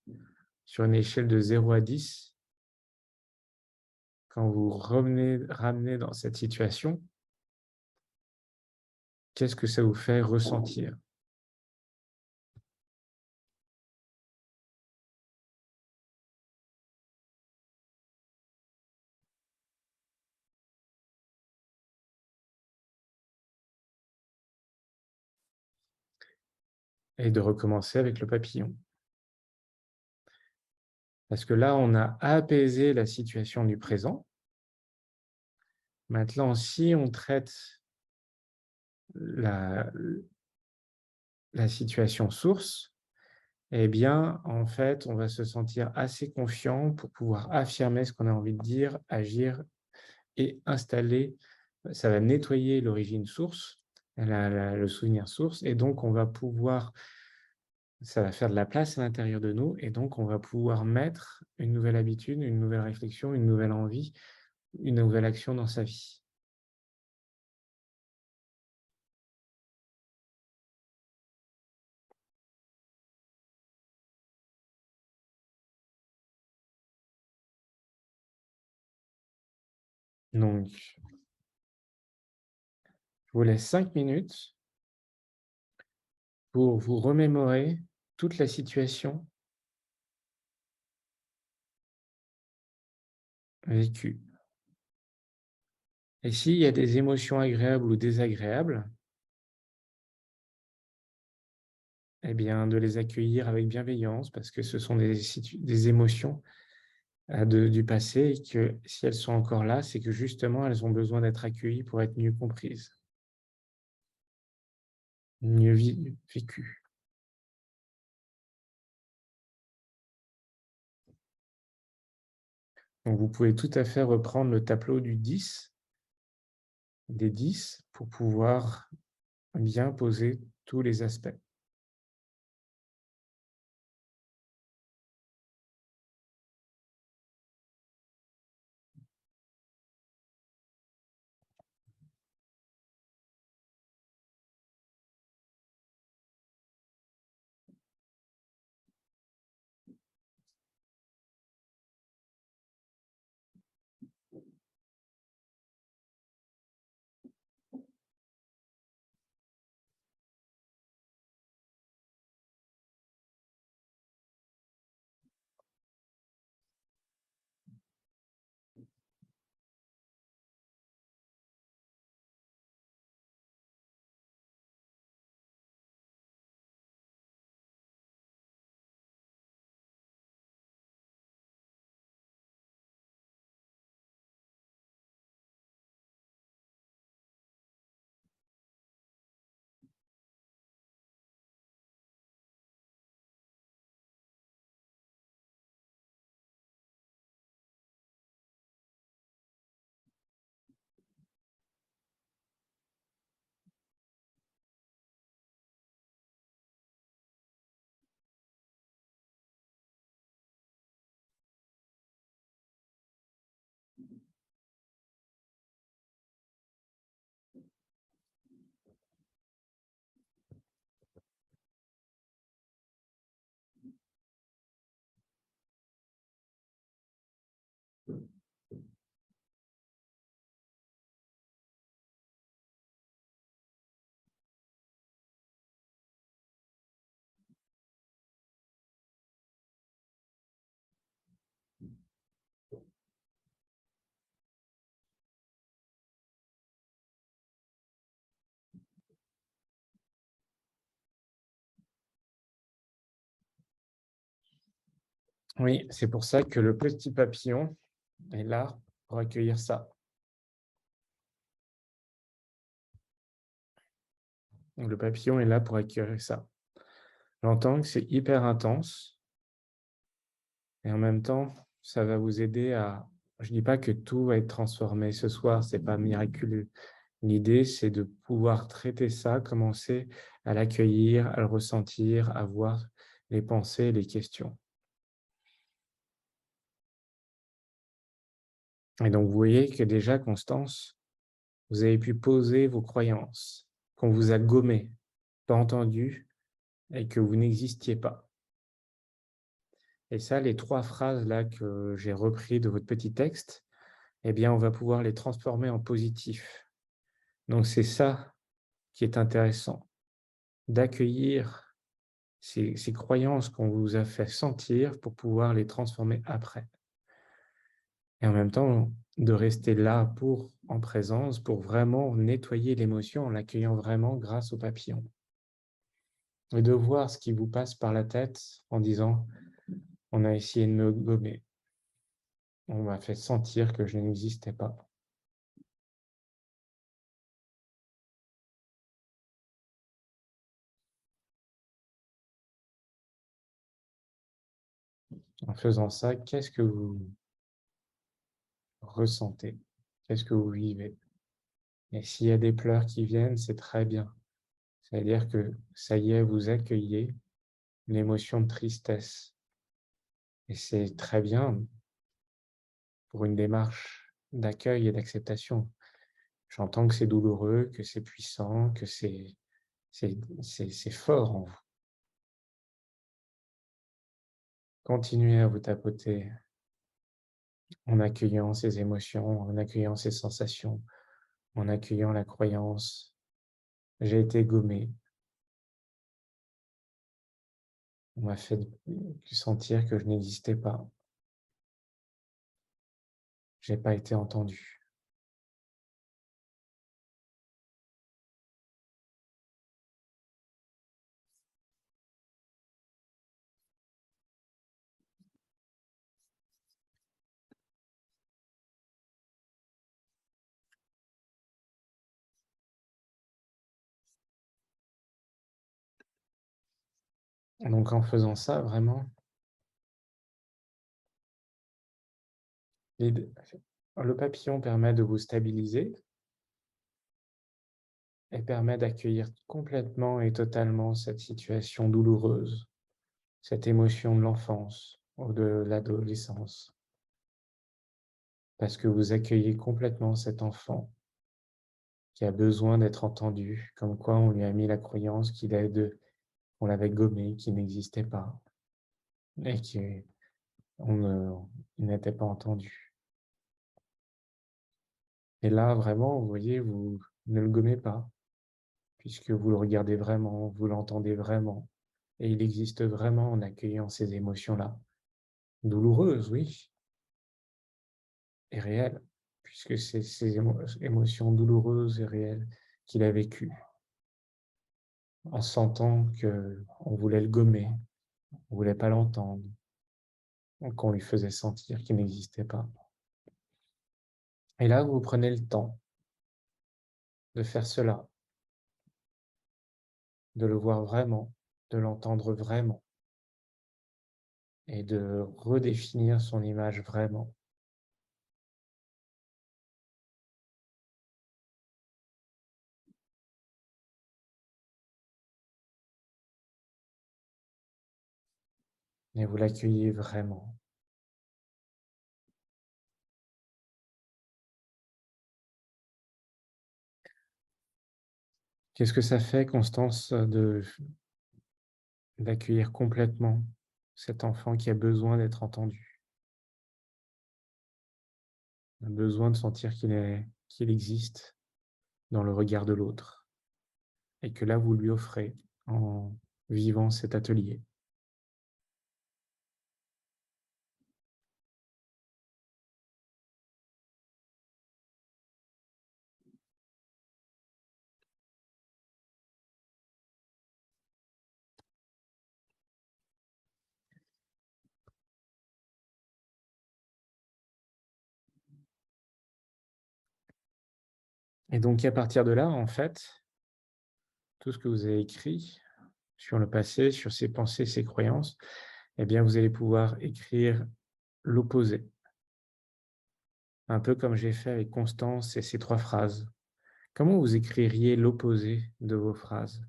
sur une échelle de 0 à 10, quand vous ramenez dans cette situation, qu'est-ce que ça vous fait ressentir? Et de recommencer avec le papillon. Parce que là, on a apaisé la situation du présent. Maintenant, si on traite la la situation source, eh bien, en fait, on va se sentir assez confiant pour pouvoir affirmer ce qu'on a envie de dire, agir et installer. Ça va nettoyer l'origine source, le souvenir source, et donc on va pouvoir, ça va faire de la place à l'intérieur de nous, et donc on va pouvoir mettre une nouvelle habitude, une nouvelle réflexion, une nouvelle envie, une nouvelle action dans sa vie. Donc, je vous laisse 5 minutes pour vous remémorer toute la situation vécue. Et s'il y a des émotions agréables ou désagréables, eh bien, de les accueillir avec bienveillance parce que ce sont des émotions du passé et que si elles sont encore là, c'est que justement, elles ont besoin d'être accueillies pour être mieux comprises, mieux vécues. Donc, vous pouvez tout à fait reprendre le tableau des 10, pour pouvoir bien poser tous les aspects. Oui, c'est pour ça que le petit papillon est là pour accueillir ça. Donc, le papillon est là pour accueillir ça. J'entends que c'est hyper intense et en même temps, ça va vous aider à je dis pas que tout va être transformé ce soir, c'est pas miraculeux. L'idée, c'est de pouvoir traiter ça, commencer à l'accueillir, à le ressentir, à voir les pensées, les questions. Et donc, vous voyez que déjà, Constance, vous avez pu poser vos croyances, qu'on vous a gommées, pas entendues et que vous n'existiez pas. Et ça, les 3 phrases là que j'ai repris de votre petit texte, eh bien, on va pouvoir les transformer en positif. Donc c'est ça qui est intéressant, d'accueillir ces croyances qu'on vous a fait sentir pour pouvoir les transformer après. Et en même temps, de rester là en présence, pour vraiment nettoyer l'émotion en l'accueillant vraiment grâce au papillon. Et de voir ce qui vous passe par la tête en disant: «On a essayé de me gommer, on m'a fait sentir que je n'existais pas». En faisant ça, qu'est-ce que vous ressentez? Qu'est-ce que vous vivez? Et s'il y a des pleurs qui viennent, c'est très bien. C'est-à-dire que ça y est, vous accueillez l'émotion de tristesse. Et c'est très bien pour une démarche d'accueil et d'acceptation. J'entends que c'est douloureux, que c'est puissant, que c'est fort en vous. Continuez à vous tapoter en accueillant ces émotions, en accueillant ces sensations, en accueillant la croyance: «J'ai été gommé, on m'a fait sentir que je n'existais pas, j'ai pas été entendu». Donc en faisant ça, vraiment, les deux le papillon permet de vous stabiliser et permet d'accueillir complètement et totalement cette situation douloureuse, cette émotion de l'enfance ou de l'adolescence. Parce que vous accueillez complètement cet enfant qui a besoin d'être entendu, comme quoi on lui a mis la croyance on l'avait gommé, qu'il n'existait pas et qu'il ne il n'était pas entendu. Et là, vraiment, vous voyez, vous ne le gommez pas, puisque vous le regardez vraiment, vous l'entendez vraiment et il existe vraiment en accueillant ces émotions-là. Douloureuses, oui, et réelles, puisque c'est ces émotions douloureuses et réelles qu'il a vécues, en sentant qu'on voulait le gommer, on voulait pas l'entendre, qu'on lui faisait sentir qu'il n'existait pas. Et là, vous prenez le temps de faire cela, de le voir vraiment, de l'entendre vraiment et de redéfinir son image vraiment. Et vous l'accueillez vraiment. Qu'est-ce que ça fait, Constance, d'accueillir complètement cet enfant qui a besoin d'être entendu, a besoin de sentir qu'il existe dans le regard de l'autre et que là, vous lui offrez en vivant cet atelier. Et donc à partir de là, en fait, tout ce que vous avez écrit sur le passé, sur ses pensées, ses croyances, eh bien, vous allez pouvoir écrire l'opposé. Un peu comme j'ai fait avec Constance et ses 3 phrases. Comment vous écririez l'opposé de vos phrases?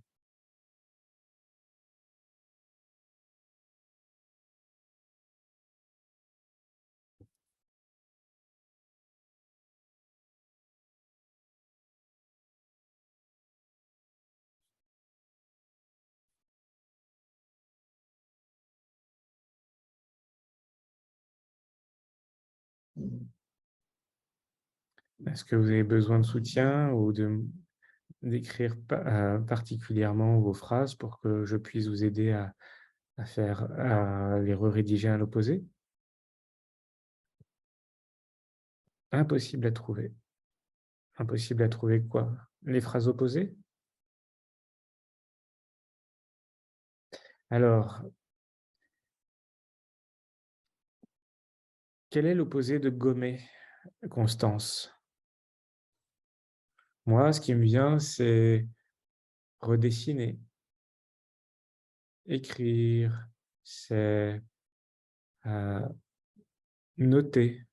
Est-ce que vous avez besoin de soutien ou d'écrire particulièrement vos phrases pour que je puisse vous aider à les rédiger à l'opposé? Impossible à trouver. Impossible à trouver quoi? Les phrases opposées? Alors, quel est l'opposé de gommer, Constance? Moi, ce qui me vient, c'est redessiner, écrire, c'est, heu, noter,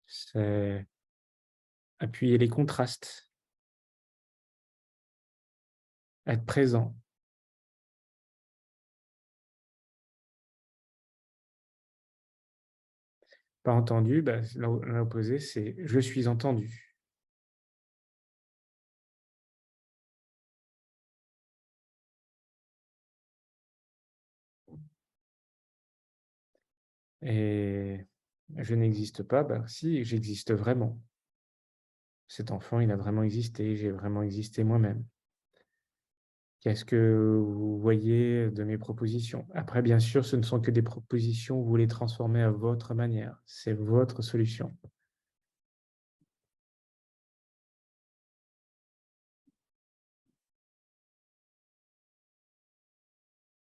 c'est appuyer les contrastes, être présent. Pas entendu, bah, l'opposé, c'est: «Je suis entendu». Et je n'existe pas, bah, si, j'existe vraiment. Cet enfant, il a vraiment existé, j'ai vraiment existé moi-même. Qu'est-ce que vous voyez de mes propositions? Après, bien sûr, ce ne sont que des propositions, vous les transformez à votre manière. C'est votre solution.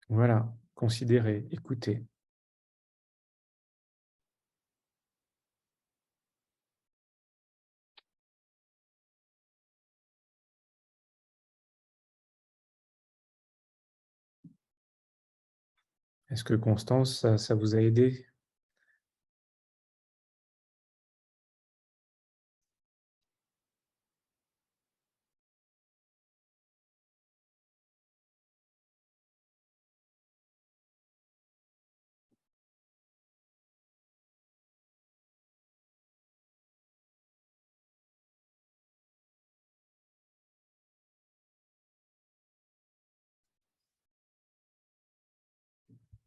Voilà, considérez, écoutez. Est-ce que Constance, ça vous a aidé?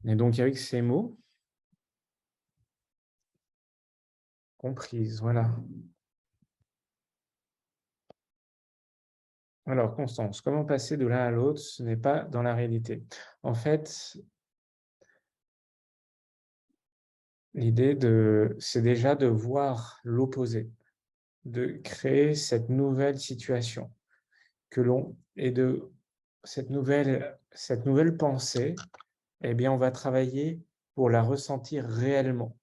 Et donc avec ces mots, comprise, voilà. Alors Constance, comment passer de l'un à l'autre? Ce n'est pas dans la réalité. En fait, c'est déjà de voir l'opposé, de créer cette nouvelle situation que l'on et de cette nouvelle pensée, eh bien, on va travailler pour la ressentir réellement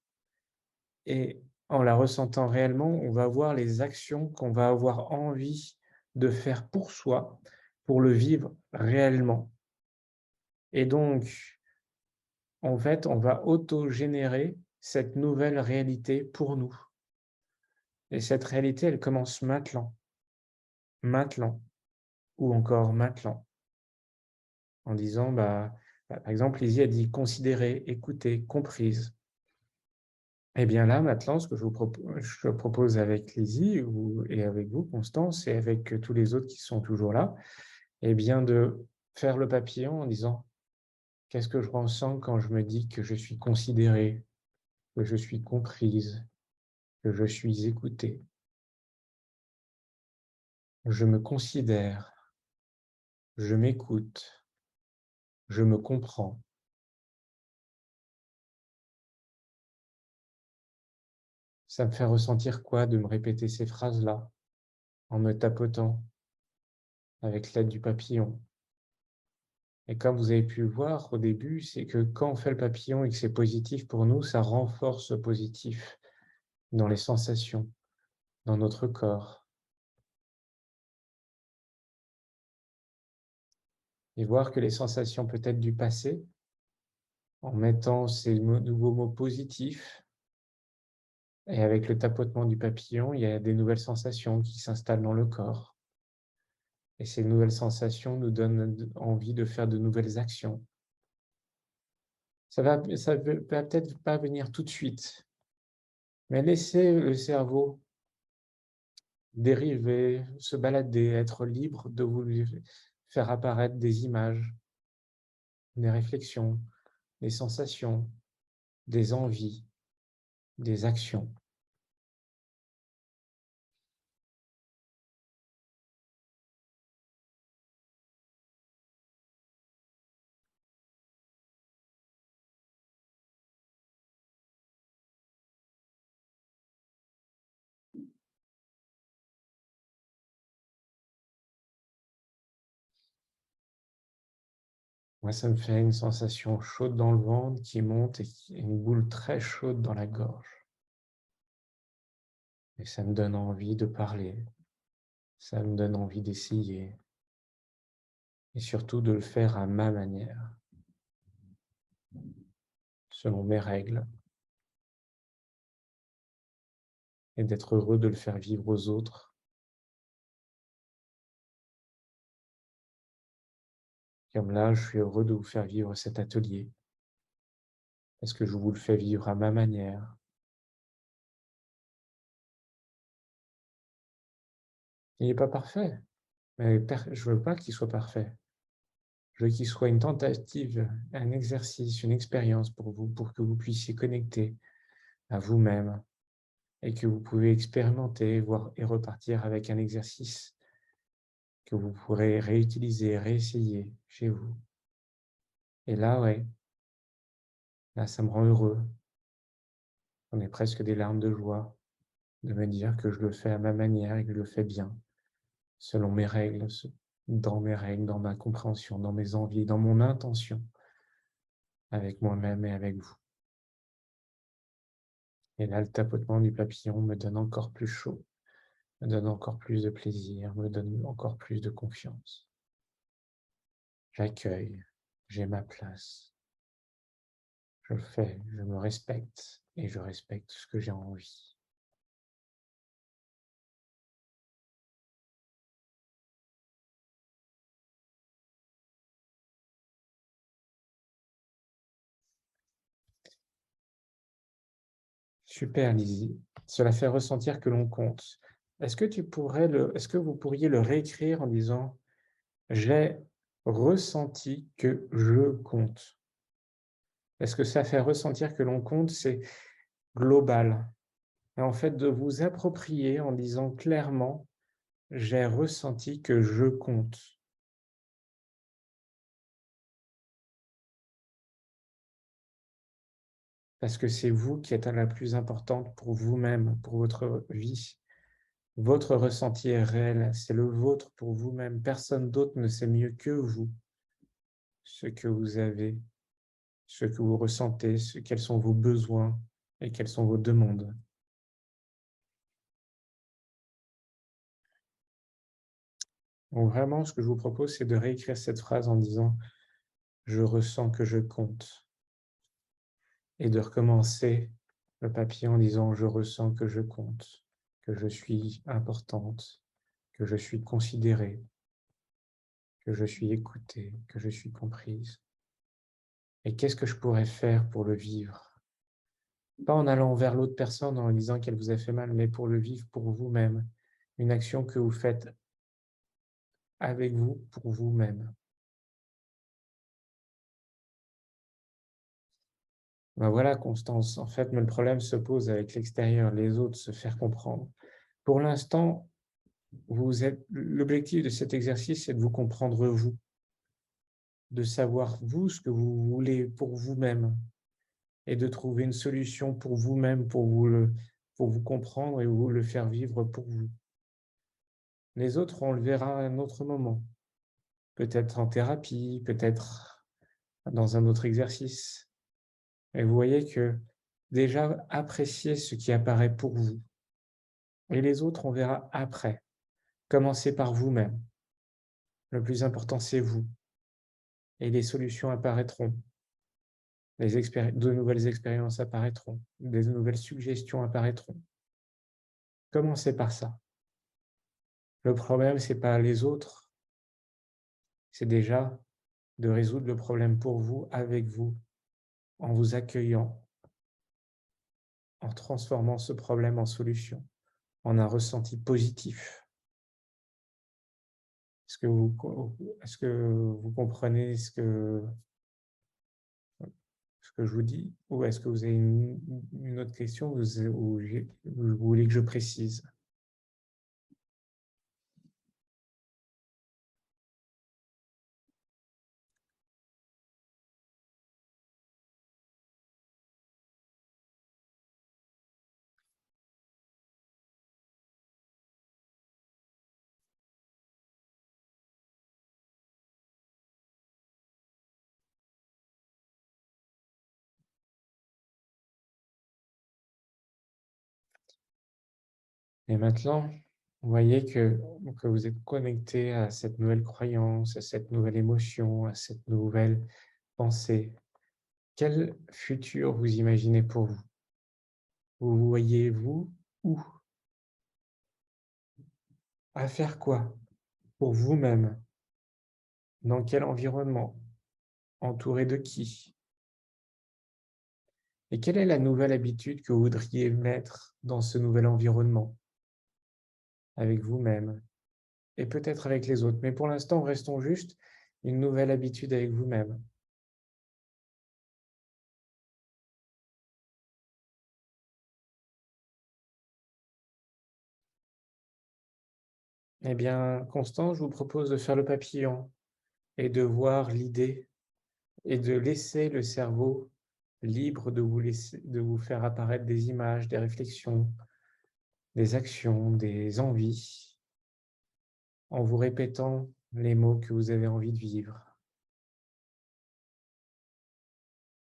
et en la ressentant réellement, on va voir les actions qu'on va avoir envie de faire pour soi, pour le vivre réellement et donc, en fait, on va auto-générer cette nouvelle réalité pour nous et cette réalité, elle commence maintenant, maintenant ou encore maintenant. En disant, par exemple, Lizzie a dit: «Considérée, écoutée, comprise». Et bien là, maintenant, ce que je propose avec Lizzie et avec vous, Constance, et avec tous les autres qui sont toujours là, et bien de faire le papillon en disant: «Qu'est-ce que je ressens quand je me dis que je suis considérée, que je suis comprise, que je suis écoutée? Je me considère, je m'écoute, je me comprends». Ça me fait ressentir quoi de me répéter ces phrases-là, en me tapotant avec l'aide du papillon? Et comme vous avez pu le voir au début, c'est que quand on fait le papillon et que c'est positif pour nous, ça renforce le positif dans les sensations, dans notre corps. Et voir que les sensations peut-être du passé, en mettant ces nouveaux mots positifs, et avec le tapotement du papillon, il y a des nouvelles sensations qui s'installent dans le corps. Et ces nouvelles sensations nous donnent envie de faire de nouvelles actions. Ça va peut-être pas venir tout de suite, mais laissez le cerveau dériver, se balader, être libre de vous faire apparaître des images, des réflexions, des sensations, des envies, des actions. Moi, ça me fait une sensation chaude dans le ventre qui monte et une boule très chaude dans la gorge. Et ça me donne envie de parler, ça me donne envie d'essayer et surtout de le faire à ma manière, selon mes règles, et d'être heureux de le faire vivre aux autres. Comme là, je suis heureux de vous faire vivre cet atelier, parce que je vous le fais vivre à ma manière. Il n'est pas parfait, mais je veux pas qu'il soit parfait. Je veux qu'il soit une tentative, un exercice, une expérience pour vous, pour que vous puissiez connecter à vous-même et que vous pouvez expérimenter, voir et repartir avec un exercice que vous pourrez réutiliser, réessayer chez vous. Et là, ouais, là, ça me rend heureux. On est presque des larmes de joie de me dire que je le fais à ma manière et que je le fais bien, selon mes règles, dans mes règles, dans ma compréhension, dans mes envies, dans mon intention, avec moi-même et avec vous. Et là, le tapotement du papillon me donne encore plus chaud, me donne encore plus de plaisir, me donne encore plus de confiance. J'accueille, j'ai ma place. Je le fais, je me respecte et je respecte ce que j'ai envie. Super Lizzie, cela fait ressentir que l'on compte. Est-ce que vous pourriez le réécrire en disant: «J'ai ressenti que je compte». Est-ce que ça fait ressentir que l'on compte? C'est global et en fait de vous approprier en disant clairement: «J'ai ressenti que je compte». Parce que c'est vous qui êtes la plus importante pour vous-même, pour votre vie. Votre ressenti est réel, c'est le vôtre pour vous-même. Personne d'autre ne sait mieux que vous ce que vous avez, ce que vous ressentez, quels sont vos besoins et quelles sont vos demandes. Donc vraiment, ce que je vous propose, c'est de réécrire cette phrase en disant: «Je ressens que je compte» et de recommencer le papier en disant: «Je ressens que je compte, que je suis importante, que je suis considérée, que je suis écoutée, que je suis comprise. Et qu'est-ce que je pourrais faire pour le vivre?» Pas en allant vers l'autre personne en lui disant qu'elle vous a fait mal, mais pour le vivre pour vous-même. Une action que vous faites avec vous, pour vous-même. Ben voilà, Constance, en fait, mais le problème se pose avec l'extérieur, les autres, se faire comprendre. Pour l'instant, l'objectif de cet exercice, c'est de vous comprendre vous, de savoir vous ce que vous voulez pour vous-même et de trouver une solution pour vous-même, pour vous comprendre et vous le faire vivre pour vous. Les autres, on le verra à un autre moment, peut-être en thérapie, peut-être dans un autre exercice. Et vous voyez que déjà, appréciez ce qui apparaît pour vous. Et les autres, on verra après. Commencez par vous-même. Le plus important, c'est vous. Et les solutions apparaîtront. De nouvelles expériences apparaîtront. Des nouvelles suggestions apparaîtront. Commencez par ça. Le problème, c'est pas les autres, c'est déjà de résoudre le problème pour vous, avec vous, en vous accueillant, en transformant ce problème en solution, en un ressenti positif. Est-ce que vous comprenez ce que je vous dis? Ou est-ce que vous avez une autre question ou vous voulez que je précise? Et maintenant, vous voyez que vous êtes connecté à cette nouvelle croyance, à cette nouvelle émotion, à cette nouvelle pensée. Quel futur vous imaginez pour vous? Vous voyez-vous où? À faire quoi? Pour vous-même? Dans quel environnement? Entouré de qui? Et quelle est la nouvelle habitude que vous voudriez mettre dans ce nouvel environnement? Avec vous-même et peut-être avec les autres. Mais pour l'instant, restons juste une nouvelle habitude avec vous-même. Eh bien, Constant, je vous propose de faire le papillon et de voir l'idée et de laisser le cerveau libre de vous faire apparaître des images, des réflexions, des actions, des envies, en vous répétant les mots que vous avez envie de vivre.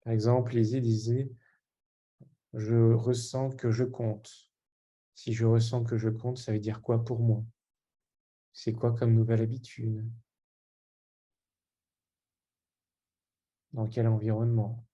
Par exemple, Lizzie disait: «Je ressens que je compte». Si je ressens que je compte, ça veut dire quoi pour moi? C'est quoi comme nouvelle habitude? Dans quel environnement?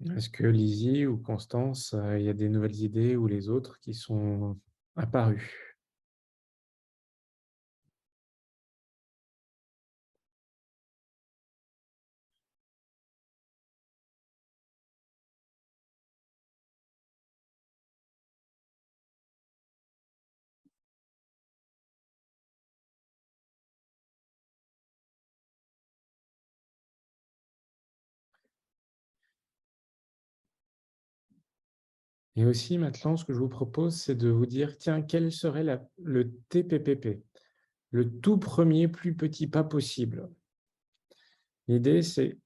Est-ce que Lizzie ou Constance, il y a des nouvelles idées ou les autres qui sont apparues? Et aussi maintenant, ce que je vous propose, c'est de vous dire: «Tiens, quel serait le TPPP?» Le tout premier plus petit pas possible. L'idée, c'est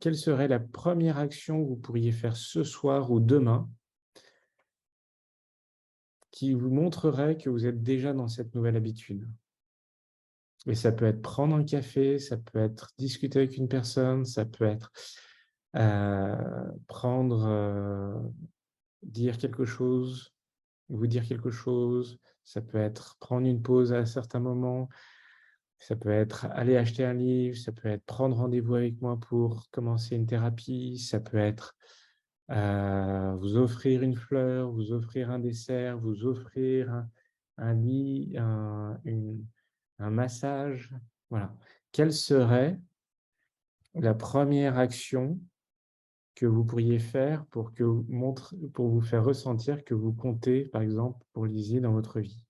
quelle serait la première action que vous pourriez faire ce soir ou demain qui vous montrerait que vous êtes déjà dans cette nouvelle habitude? Et ça peut être prendre un café, ça peut être discuter avec une personne, ça peut être, prendre, dire quelque chose, vous dire quelque chose, ça peut être prendre une pause à certains moments, ça peut être aller acheter un livre, ça peut être prendre rendez-vous avec moi pour commencer une thérapie, ça peut être, vous offrir une fleur, vous offrir un dessert, vous offrir un lit, un massage, voilà. Quelle serait la première action que vous pourriez faire pour vous faire ressentir que vous comptez, par exemple, pour Lizzie dans votre vie?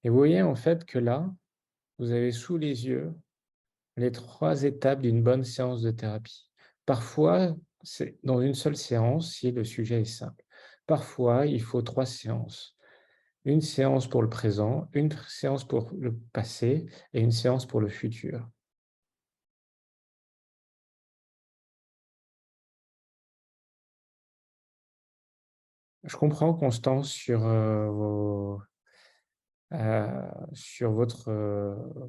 Et vous voyez en fait que là, vous avez sous les yeux les 3 étapes d'une bonne séance de thérapie. Parfois, c'est dans une seule séance si le sujet est simple. Parfois, il faut 3 séances. Une séance pour le présent, une séance pour le passé et une séance pour le futur. Je comprends Constance sur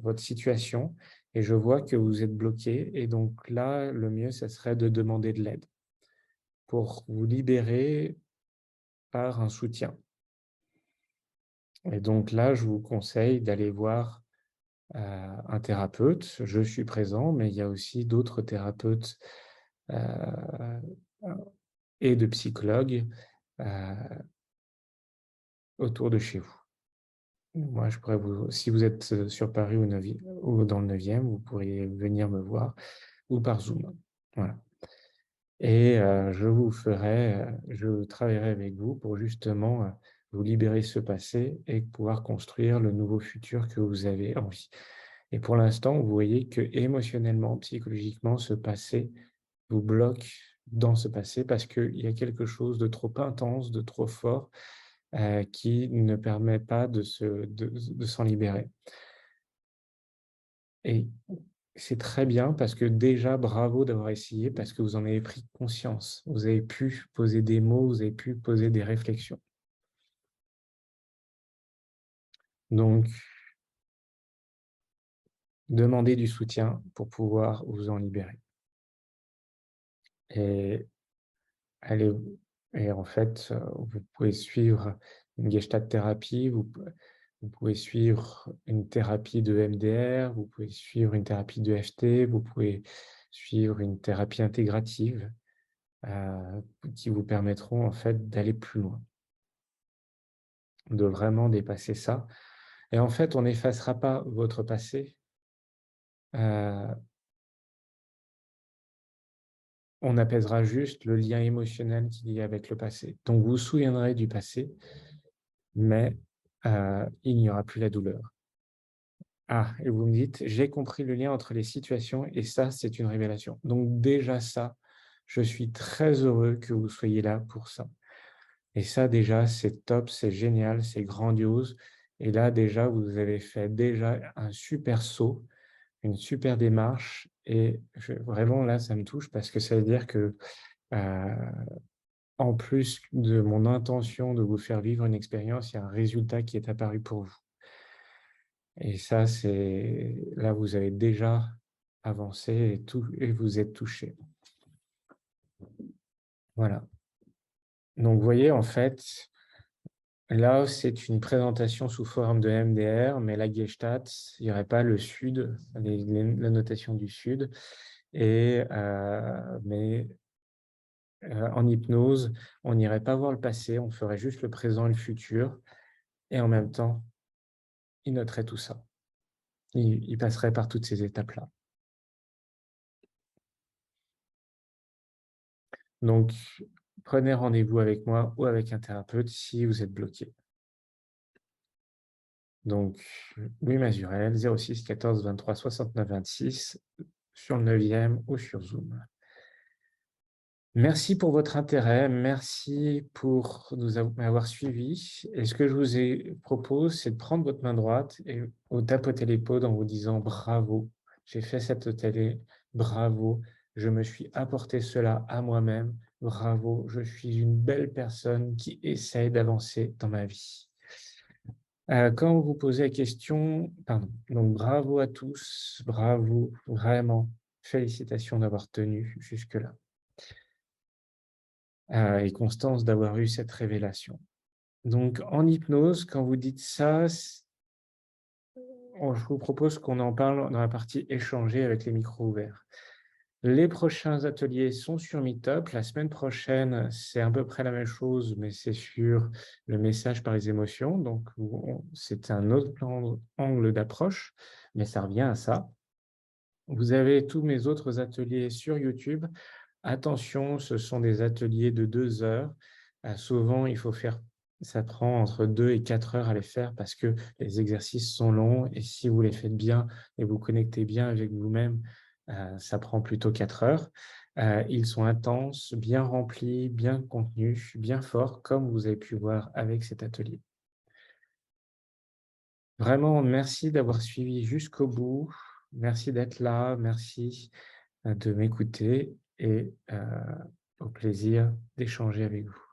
votre situation et je vois que vous êtes bloqué et donc là, le mieux, ça serait de demander de l'aide pour vous libérer par un soutien. Et donc là, je vous conseille d'aller voir, un thérapeute. Je suis présent, mais il y a aussi d'autres thérapeutes, heu, et de psychologues, heu, autour de chez vous. Moi, je pourrais vous si vous êtes, sur Paris ou dans le 9e, vous pourriez venir me voir ou par Zoom. Voilà et je travaillerai avec vous pour justement, vous libérer ce passé et pouvoir construire le nouveau futur que vous avez envie. Et pour l'instant, vous voyez que émotionnellement, psychologiquement, ce passé vous bloque dans ce passé parce qu'il y a quelque chose de trop intense, de trop fort, qui ne permet pas de s'en libérer. Et c'est très bien parce que déjà, bravo d'avoir essayé parce que vous en avez pris conscience. Vous avez pu poser des mots, vous avez pu poser des réflexions. Donc, demandez du soutien pour pouvoir vous en libérer. Et allez et en fait, vous pouvez suivre une gestalt thérapie, vous pouvez suivre une thérapie de MDR, vous pouvez suivre une thérapie de FT, vous pouvez suivre une thérapie intégrative, qui vous permettront en fait d'aller plus loin, de vraiment dépasser ça. Et en fait, on n'effacera pas votre passé, heu, on apaisera juste le lien émotionnel qu'il y a avec le passé. Donc vous vous souviendrez du passé, mais il n'y aura plus la douleur. Ah et vous me dites: «J'ai compris le lien entre les situations et ça, c'est une révélation». Donc déjà ça, je suis très heureux que vous soyez là pour ça et ça déjà, c'est top, c'est génial, c'est grandiose et là déjà, vous avez fait déjà un super saut, une super démarche et vraiment là, ça me touche parce que ça veut dire que, heu en plus de mon intention de vous faire vivre une expérience, il y a un résultat qui est apparu pour vous. Et ça, c'est là, vous avez déjà avancé et vous êtes touché. Voilà. Donc, vous voyez, en fait, là, c'est une présentation sous forme de MDR, mais la Gestalt, il n'y aurait pas le sud, la notation du sud. Mais en hypnose, on n'irait pas voir le passé, on ferait juste le présent et le futur. Et en même temps, il noterait tout ça. Il passerait par toutes ces étapes-là. Donc, prenez rendez-vous avec moi ou avec un thérapeute si vous êtes bloqué. Donc, Louis Mazurel, 06 14 23 69 26, sur le 9e ou sur Zoom. Merci pour votre intérêt, merci pour m'avoir suivi. Et ce que je vous propose, c'est de prendre votre main droite et vous tapoter l'épaule en vous disant bravo, j'ai fait cette télé, bravo, je me suis apporté cela à moi-même, bravo, je suis une belle personne qui essaye d'avancer dans ma vie. Quand vous posez la question, pardon, donc bravo à tous, bravo, vraiment, félicitations d'avoir tenu jusque-là. Et Constance d'avoir eu cette révélation. Donc en hypnose, quand vous dites ça, je vous propose qu'on en parle dans la partie échanger avec les micros ouverts. Les prochains ateliers sont sur Meetup. La semaine prochaine, c'est à peu près la même chose, mais c'est sur le message par les émotions. Donc, c'est un autre angle d'approche, mais ça revient à ça. Vous avez tous mes autres ateliers sur YouTube. Attention, ce sont des ateliers de 2 heures. Souvent, ça prend entre 2 et 4 heures à les faire parce que les exercices sont longs et si vous les faites bien et vous connectez bien avec vous-même, ça prend plutôt 4 heures. Ils sont intenses, bien remplis, bien contenus, bien forts, comme vous avez pu voir avec cet atelier. Vraiment, merci d'avoir suivi jusqu'au bout. Merci d'être là. Merci de m'écouter et au plaisir d'échanger avec vous.